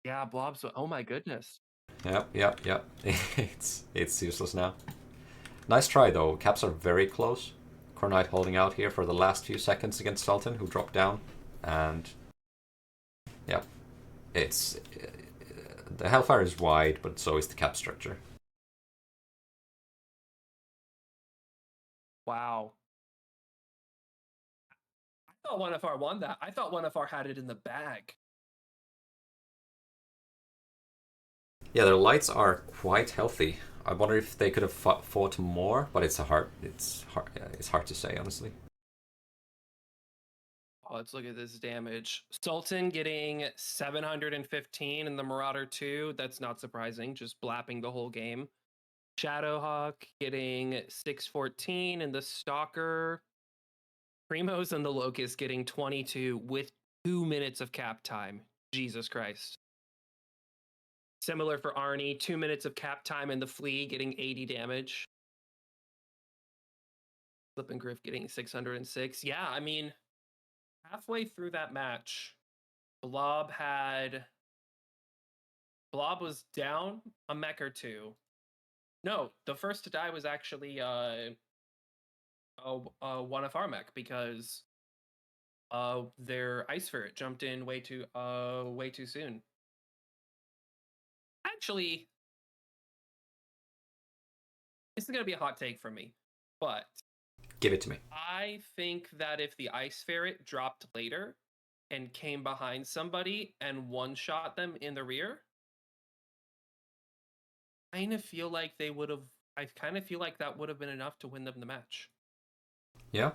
Yeah, Blob's, oh my goodness. Yep. It's useless now. Nice try though, caps are very close. Cornite holding out here for the last few seconds against Sultan, who dropped down. And yeah, it's The Hellfire is wide, but so is the cap structure. Wow. I thought 1FR won that. I thought 1FR had it in the bag. Yeah, their lights are quite healthy. I wonder if they could have fought more, but it's hard to say, honestly. Oh, let's look at this damage. Sultan getting 715 in the Marauder 2. That's not surprising, just blapping the whole game. Shadowhawk getting 614 in the Stalker. Primos and the Locust getting 22 with 2 minutes of cap time. Jesus Christ. Similar for Arnie, 2 minutes of cap time and the Flea getting 80 damage. Flip and Griff getting 606. Yeah, I mean, halfway through that match, Blob was down a mech or two. No, the first to die was actually one of our mech because their Ice Ferret jumped in way too soon. Actually, this is gonna be a hot take for me, but Give it to me. I think that if the Ice Ferret dropped later and came behind somebody and one-shot them in the rear, I kind of feel like that would have been enough to win them the match. Yeah,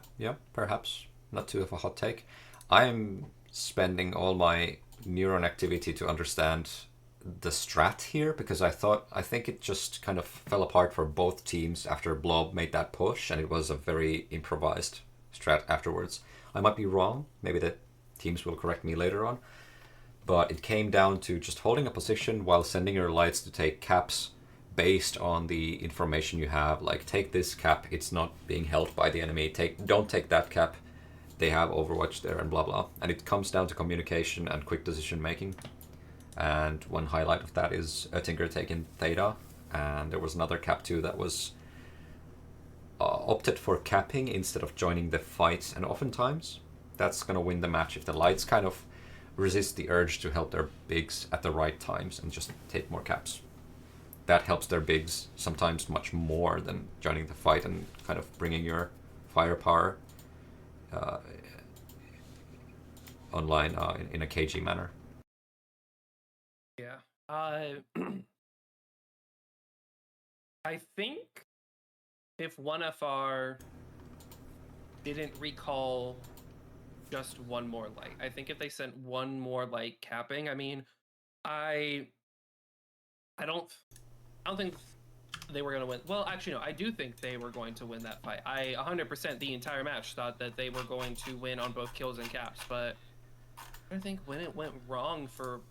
perhaps. Not too of a hot take. I'm spending all my neuron activity to understand the strat here because I think it just kind of fell apart for both teams after Blob made that push, and it was a very improvised strat afterwards. I might be wrong, maybe the teams will correct me later on, but it came down to just holding a position while sending your lights to take caps based on the information you have. Like, take this cap, it's not being held by the enemy. Don't take that cap, they have Overwatch there, and blah blah. And it comes down to communication and quick decision making. And one highlight of that is Oettinger taking Theta, and there was another cap too that was opted for capping instead of joining the fight, and oftentimes that's gonna win the match if the lights kind of resist the urge to help their bigs at the right times and just take more caps. That helps their bigs sometimes much more than joining the fight and kind of bringing your firepower online in a cagey manner. Yeah. I think if 1FR didn't recall just one more light, I think if they sent one more light capping, I mean, I don't think they were going to win. Well, actually, no, I do think they were going to win that fight. I 100% the entire match thought that they were going to win on both kills and caps, but I think when it went wrong for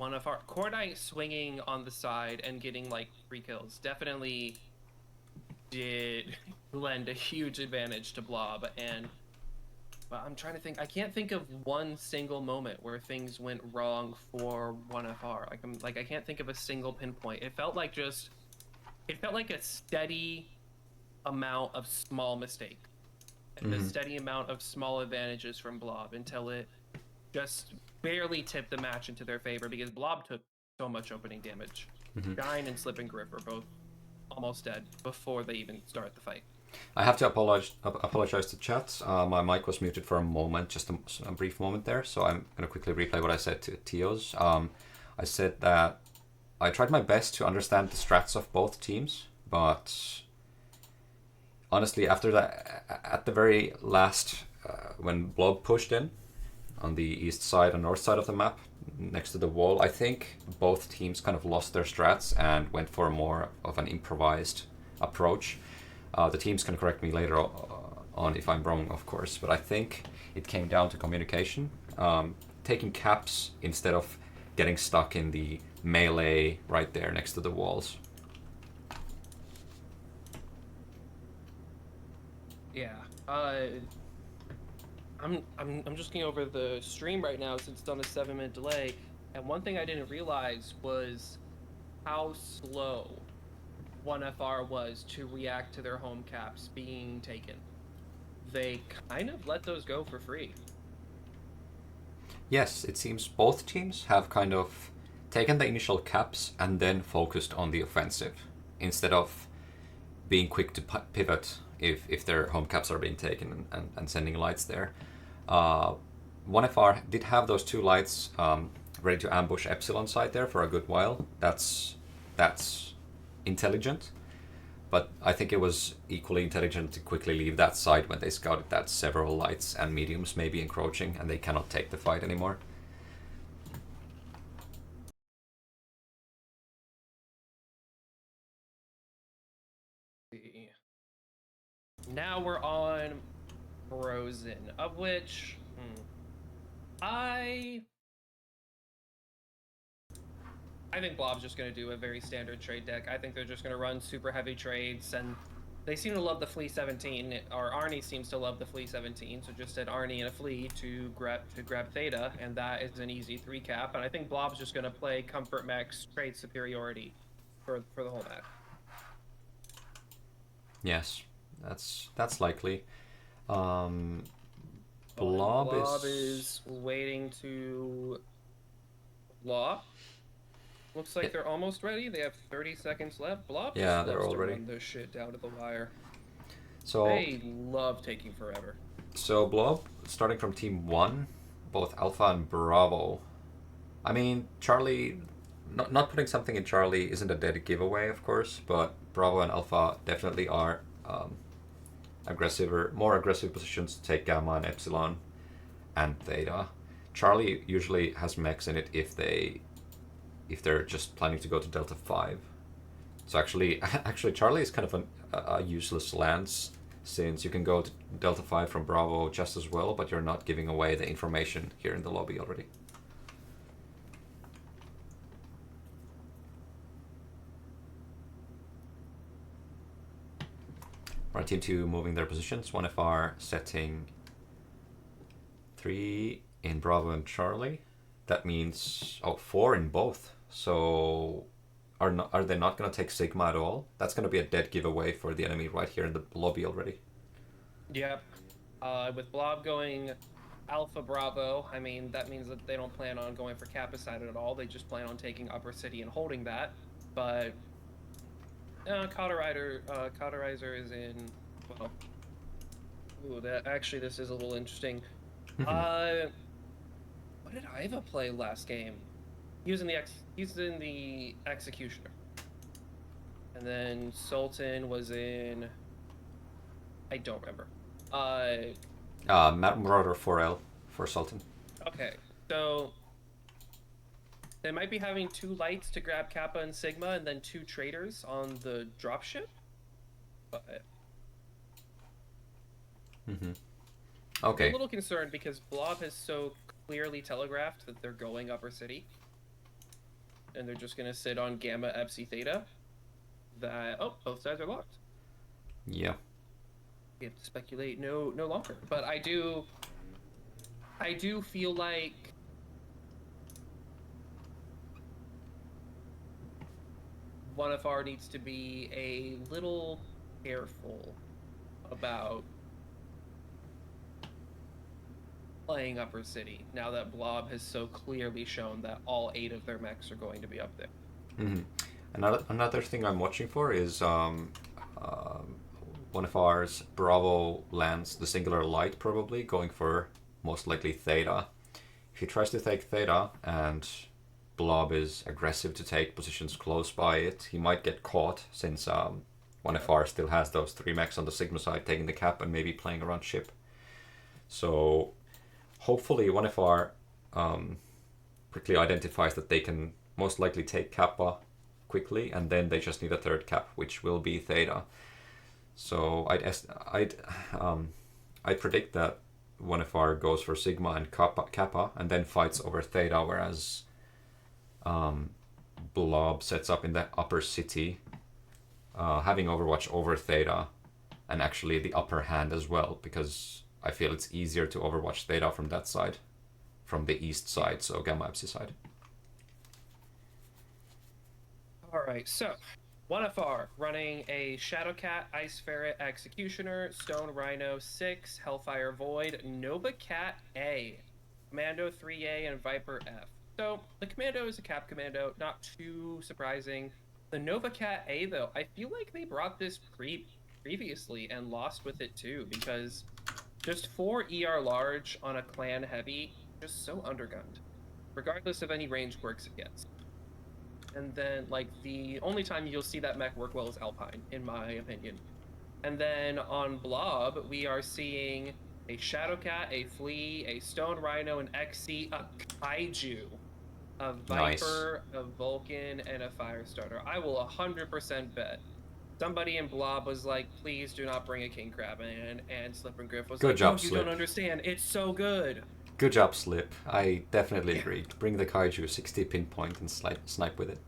1FR, Cordite swinging on the side and getting like 3 kills definitely did lend a huge advantage to Blob. And but I'm trying to think, I can't think of one single moment where things went wrong for 1FR. I can't think of a single pinpoint. It felt like a steady amount of small mistakes and a steady amount of small advantages from Blob until it just barely tipped the match into their favor because Blob took so much opening damage. Shine and Slip and Grip were both almost dead before they even start the fight. I have to apologize to chat. My mic was muted for a moment, just a brief moment there, so I'm going to quickly replay what I said to Tios. I said that I tried my best to understand the strats of both teams, but honestly, after that, at the very last, when Blob pushed in on the east side and north side of the map, next to the wall, I think both teams kind of lost their strats and went for more of an improvised approach. The teams can correct me later on if I'm wrong, of course, but I think it came down to communication. Taking caps instead of getting stuck in the melee right there next to the walls. Yeah. I'm just going over the stream right now since it's on a 7-minute delay, and one thing I didn't realize was how slow 1FR was to react to their home caps being taken. They kind of let those go for free. Yes, it seems both teams have kind of taken the initial caps and then focused on the offensive instead of being quick to pivot if their home caps are being taken and sending lights there. 1FR did have those 2 lights ready to ambush Epsilon side there for a good while. That's intelligent, but I think it was equally intelligent to quickly leave that side when they scouted that several lights and mediums may be encroaching and they cannot take the fight anymore. Now we're on Frozen, of which I think Blob's just going to do a very standard trade deck. I think they're just going to run super heavy trades, and they seem to love the Flea 17, or Arnie seems to love the Flea 17, so just said Arnie and a Flea to grab Theta, and that is an easy 3 cap, and I think Blob's just going to play Comfort Mech's trade superiority for the whole match. Yes, that's likely. Blob is waiting to block. Looks like they're almost ready. They have 30 seconds left. Blob yeah, they're all ready. Run this shit down to the wire. So they love taking forever. So Blob, starting from Team 1, both Alpha and Bravo. I mean, Charlie, not putting something in Charlie isn't a dead giveaway, of course, but Bravo and Alpha definitely are more aggressive positions to take Gamma and Epsilon and Theta. Charlie usually has mechs in it if they're just planning to go to Delta 5. So actually Charlie is kind of a useless lance, since you can go to Delta 5 from Bravo just as well, but you're not giving away the information here in the lobby already. Right, Team 2 moving their positions. 1FR setting 3 in Bravo and Charlie. That means 4 in both. So are they not going to take Sigma at all? That's going to be a dead giveaway for the enemy right here in the lobby already. Yep. With Blob going Alpha Bravo, I mean, that means that they don't plan on going for Kappa side at all. They just plan on taking Upper City and holding that. But Cauterizer is in, well, actually this is a little interesting. What did Iva play last game? He was in the Executioner. And then Sultan was in, I don't remember. Marauder 4L for Sultan. Okay, so they might be having 2 lights to grab Kappa and Sigma, and then 2 traders on the dropship. But okay. I'm a little concerned because Blob has so clearly telegraphed that they're going Upper City, and they're just gonna sit on Gamma, Epsi, Theta. That both sides are locked. Yeah. We have to speculate no longer. But I do feel like one of our needs to be a little careful about playing Upper City now that Blob has so clearly shown that all 8 of their mechs are going to be up there. Another thing I'm watching for is one of ours, Bravo, lands the singular light, probably going for most likely Theta. If he tries to take Theta and Blob is aggressive to take positions close by it, he might get caught, since 1FR still has those 3 mechs on the Sigma side taking the cap and maybe playing around ship. So hopefully 1FR quickly identifies that they can most likely take Kappa quickly, and then they just need a 3rd cap, which will be Theta. So I'd predict that 1FR goes for Sigma and Kappa and then fights over Theta, whereas Blob sets up in the Upper City, having Overwatch over Theta, and actually the upper hand as well, because I feel it's easier to Overwatch Theta from that side, from the east side, so Gamma Epsi side. Alright, so 1FR running a Shadowcat, Ice Ferret, Executioner, Stone Rhino 6, Hellfire Void, Nova Cat A, Commando 3A, and Viper F. So the commando is a cap commando, not too surprising. The Nova Cat A though, I feel like they brought this previously and lost with it too, because just 4 ER large on a clan heavy, just so undergunned, regardless of any range quirks it gets. And then like the only time you'll see that mech work well is Alpine, in my opinion. And then on Blob, we are seeing a Shadowcat, a Flea, a Stone Rhino, an XC, a Kaiju, a Nice. Viper, a Vulcan, and a Firestarter. I will 100% bet somebody in Blob was like, please do not bring a King Crab in, and Slip and Griff was Good like, no, job, you don't Slip. understand. It's so good. Good job, Slip. I definitely Yeah. agree. Bring the Kaiju 60 pinpoint and snipe with it.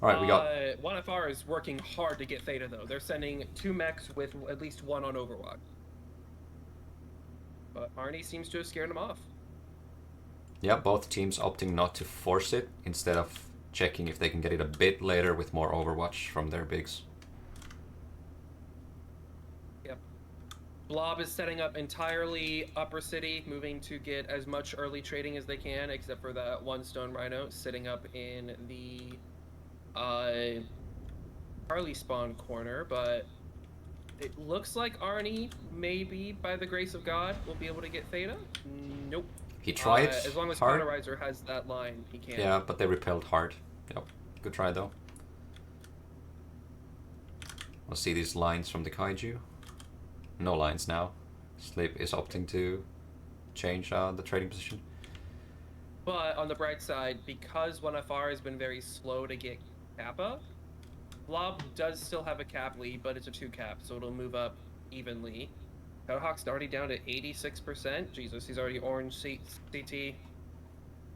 Alright, we got... 1FR is working hard to get Theta, though. They're sending 2 mechs with at least 1 on Overwatch. But Arnie seems to have scared him off. Yeah, both teams opting not to force it instead of checking if they can get it a bit later with more Overwatch from their bigs. Yep. Blob is setting up entirely Upper City, moving to get as much early trading as they can, except for that 1 Stone Rhino sitting up in the Harley spawn corner, but it looks like Arnie, maybe by the grace of God, will be able to get Theta. Nope. He tried as long as hard. Cauterizer has that line, he can. Yeah, but they repelled hard. Yep. Good try though. We'll see these lines from the Kaiju. No lines now. Slip is opting to change the trading position. But on the bright side, because 1FR has been very slow to get Kappa, Blob does still have a cap lead, but it's a 2 cap, so it'll move up evenly. Shadowhawk's already down to 86%. Jesus, he's already orange CT. The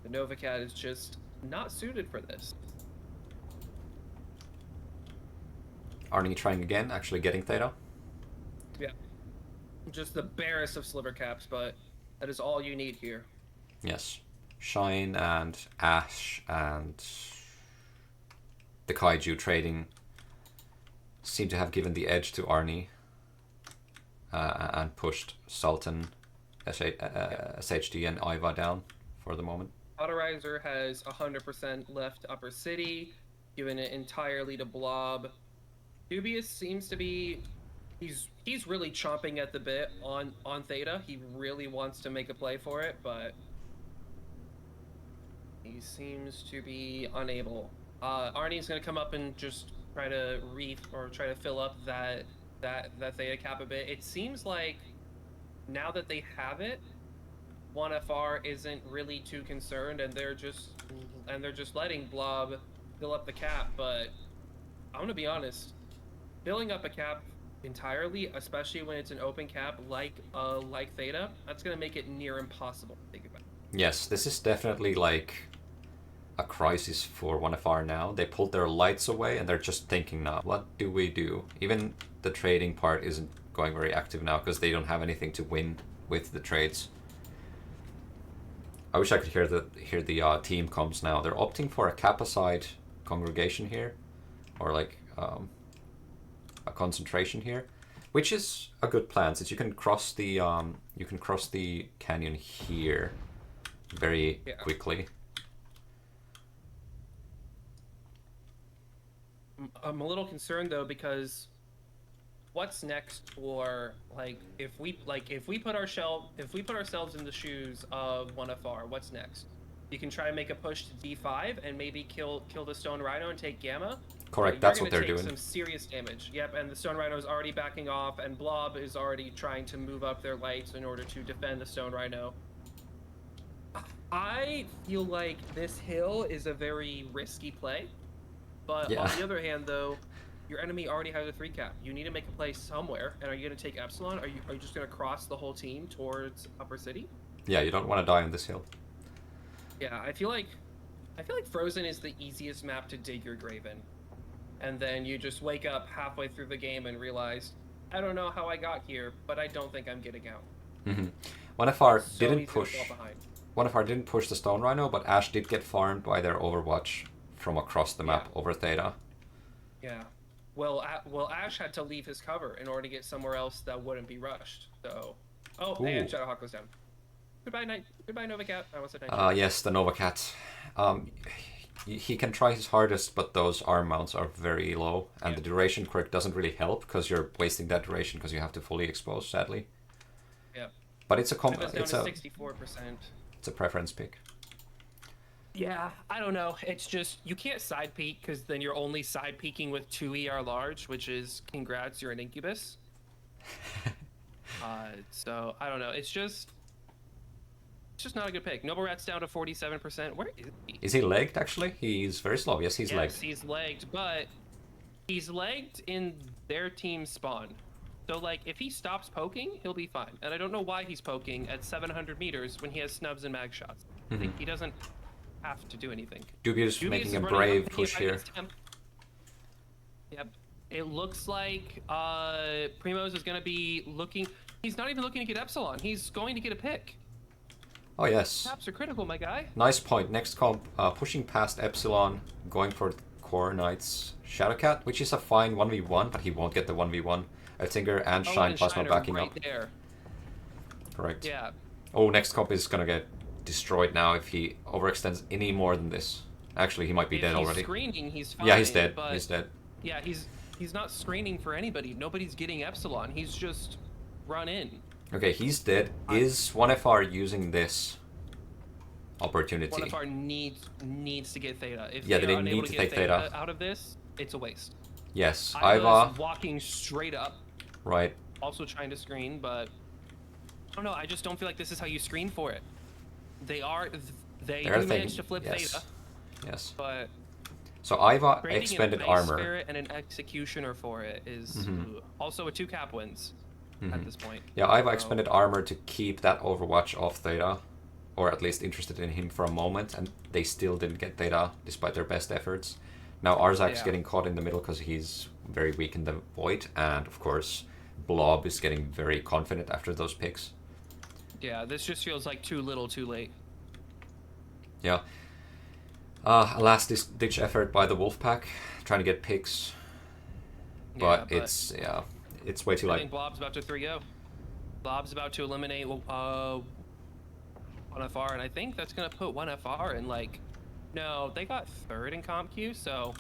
Nova Cat is just not suited for this. Arnie trying again, actually getting Theta. Yeah. Just the barest of sliver caps, but that is all you need here. Yes. Shine and Ash and the Kaiju trading seem to have given the edge to Arnie and pushed Sultan, SHD, and Iva down for the moment. Cauterizer has 100% left Upper City, given it entirely to Blob. Dubious seems to be... He's really chomping at the bit on Theta. He really wants to make a play for it, but he seems to be unable. Arnie's gonna come up and just try to try to fill up that Theta cap a bit. It seems like now that they have it, 1FR isn't really too concerned, and they're just letting Blob fill up the cap. But I'm gonna be honest, filling up a cap entirely, especially when it's an open cap like Theta, that's gonna make it near impossible to think about. Yes, this is definitely like a crisis for 1FR now. They pulled their lights away and they're just thinking now, what do we do? Even the trading part isn't going very active now because they don't have anything to win with the trades. I wish I could hear the team comms now. They're opting for a Kappa-side congregation here, or like a concentration here, which is a good plan since you can cross the canyon here very quickly. I'm a little concerned though, because what's next for if we put ourselves in the shoes of 1FR, what's next? You can try and make a push to D5 and maybe kill the Stone Rhino and take Gamma. Correct, that's what they're doing. Some serious damage. Yep, and the Stone Rhino is already backing off, and Blob is already trying to move up their lights in order to defend the Stone Rhino. I feel like this hill is a very risky play, but on the other hand, though, your enemy already has a 3 cap. You need to make a play somewhere, and are you going to take Epsilon? Are you just going to cross the whole team towards Upper City? Yeah, you don't want to die on this hill. Yeah, I feel like Frozen is the easiest map to dig your grave in. And then you just wake up halfway through the game and realize, I don't know how I got here, but I don't think I'm getting out. Mm-hmm. 1FR didn't push the Stone Rhino, but Ash did get farmed by their Overwatch from across the map over Theta. Yeah. Well, Ash had to leave his cover in order to get somewhere else that wouldn't be rushed. So, and Shadowhawk was down. Goodbye, night. Goodbye, Nova Cat. I almost said night. Yes, the Nova Cat. He can try his hardest, but those arm mounts are very low, and Yeah. the duration quirk doesn't really help because you're wasting that duration because you have to fully expose, sadly. Yeah. But it's a It was down to 64%. it's a preference pick. Yeah, I don't know. It's just you can't side peek because then you're only side peeking with 2 ER large, which is congrats, you're an incubus. So I don't know. It's just not a good pick. Noble Rat's down to 47%. Where is he? Is he legged actually? He's very slow. Yes, he's legged. Yes, he's legged, but he's legged in their team spawn. So like if he stops poking, he'll be fine. And I don't know why he's poking at 700 meters when he has snubs and mag shots. Like, he doesn't have to do anything. Dubious making a brave push here. Yep. It looks like Primoz is going to be looking. He's not even looking to get Epsilon. He's going to get a pick. Oh yes. Taps are critical, my guy. Nice point. Next comp, pushing past Epsilon, going for Core Knight's Shadowcat, which is a fine 1v1, but he won't get the 1v1. Oettinger and Shine Plasma backing right up. There. Correct. Yeah. Oh, next comp is gonna get destroyed now if he overextends any more than this. Actually, he might be dead already. Screening, he's fine. Yeah, he's dead. But he's dead. yeah, he's not screening for anybody. Nobody's getting Epsilon. He's just run in. Okay, he's dead. Is 1FR using this opportunity? 1FR needs to get Theta. If yeah, they need unable to to take get Theta out of this, it's a waste. Yes, Iva's walking straight up. Right. Also trying to screen, but I don't know. I just don't feel like this is how you screen for it. They do manage to flip Theta. Yes. But so Iva expended armor. Spirit and an executioner for it is also a 2 cap wins at this point. Yeah, Iva expended armor to keep that Overwatch off Theta, or at least interested in him for a moment, and they still didn't get Theta despite their best efforts. Now Arzak's getting caught in the middle because he's very weak in the Void, and of course Blob is getting very confident after those picks. Yeah, this just feels like too little too late. Yeah. A last-ditch effort by the Wolfpack, trying to get picks, but it's way too late. I think Blob's about to 3-0. Blob's about to eliminate 1FR, and I think that's gonna put 1FR in like, no, they got 3rd in comp queue, so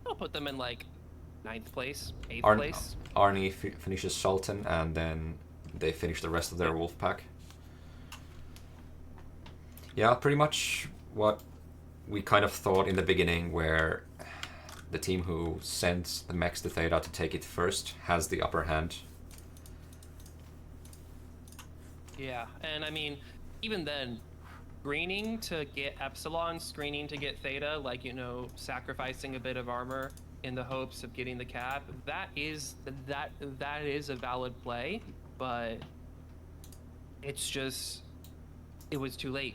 I'll put them in like 9th place, 8th place. Arnie finishes Sultan, and then they finish the rest of their Wolfpack. Yeah, pretty much what we kind of thought in the beginning, where the team who sends the mechs to Theta to take it first has the upper hand. Yeah, and I mean, even then, screening to get Epsilon, screening to get Theta, like, you know, sacrificing a bit of armor in the hopes of getting the cap, that is a valid play, but it's just, it was too late.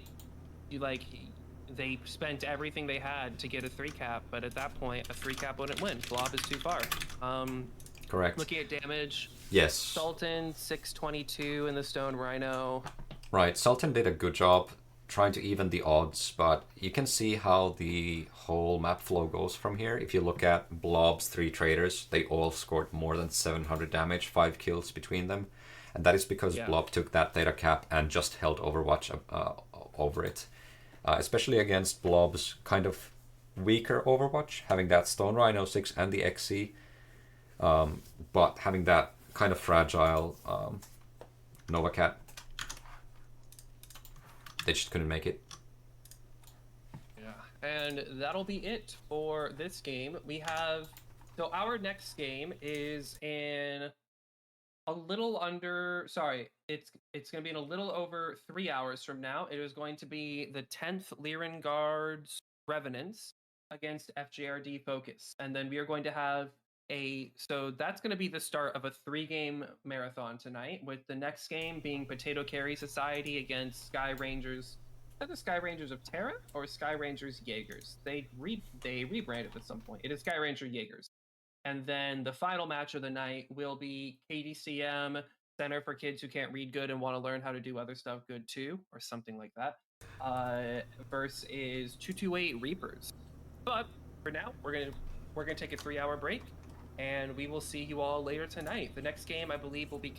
They spent everything they had to get a 3 cap, but at that point, a 3 cap wouldn't win. Blob is too far. Correct. Looking at damage. Yes. Sultan 622 in the Stone Rhino. Right, Sultan did a good job trying to even the odds, but you can see how the whole map flow goes from here. If you look at Blob's 3 traders, they all scored more than 700 damage, 5 kills between them. And that is because Blob took that Theta cap and just held Overwatch over it. Especially against Blob's kind of weaker Overwatch, having that Stone Rhino 6 and the XC, but having that kind of fragile Nova Cat. They just couldn't make it. Yeah, and that'll be it for this game. We have, so our next game is in a little under, sorry, it's going to be in a little over 3 hours from now. It is going to be the 10th Lyran Guards Revenants against FJRD Focus. And then we are going to have so that's going to be the start of a 3-game marathon tonight, with the next game being Potato Carry Society against Sky Rangers. Are the Sky Rangers of Terra or Sky Rangers Jaegers? They rebranded at some point. It is Sky Ranger Jaegers. And then the final match of the night will be KDCM, Center for Kids Who Can't Read Good and Want to Learn How to Do Other Stuff Good Too, or something like that, versus 228 Reapers. But for now, we're gonna take a 3-hour break, and we will see you all later tonight. The next game, I believe, will be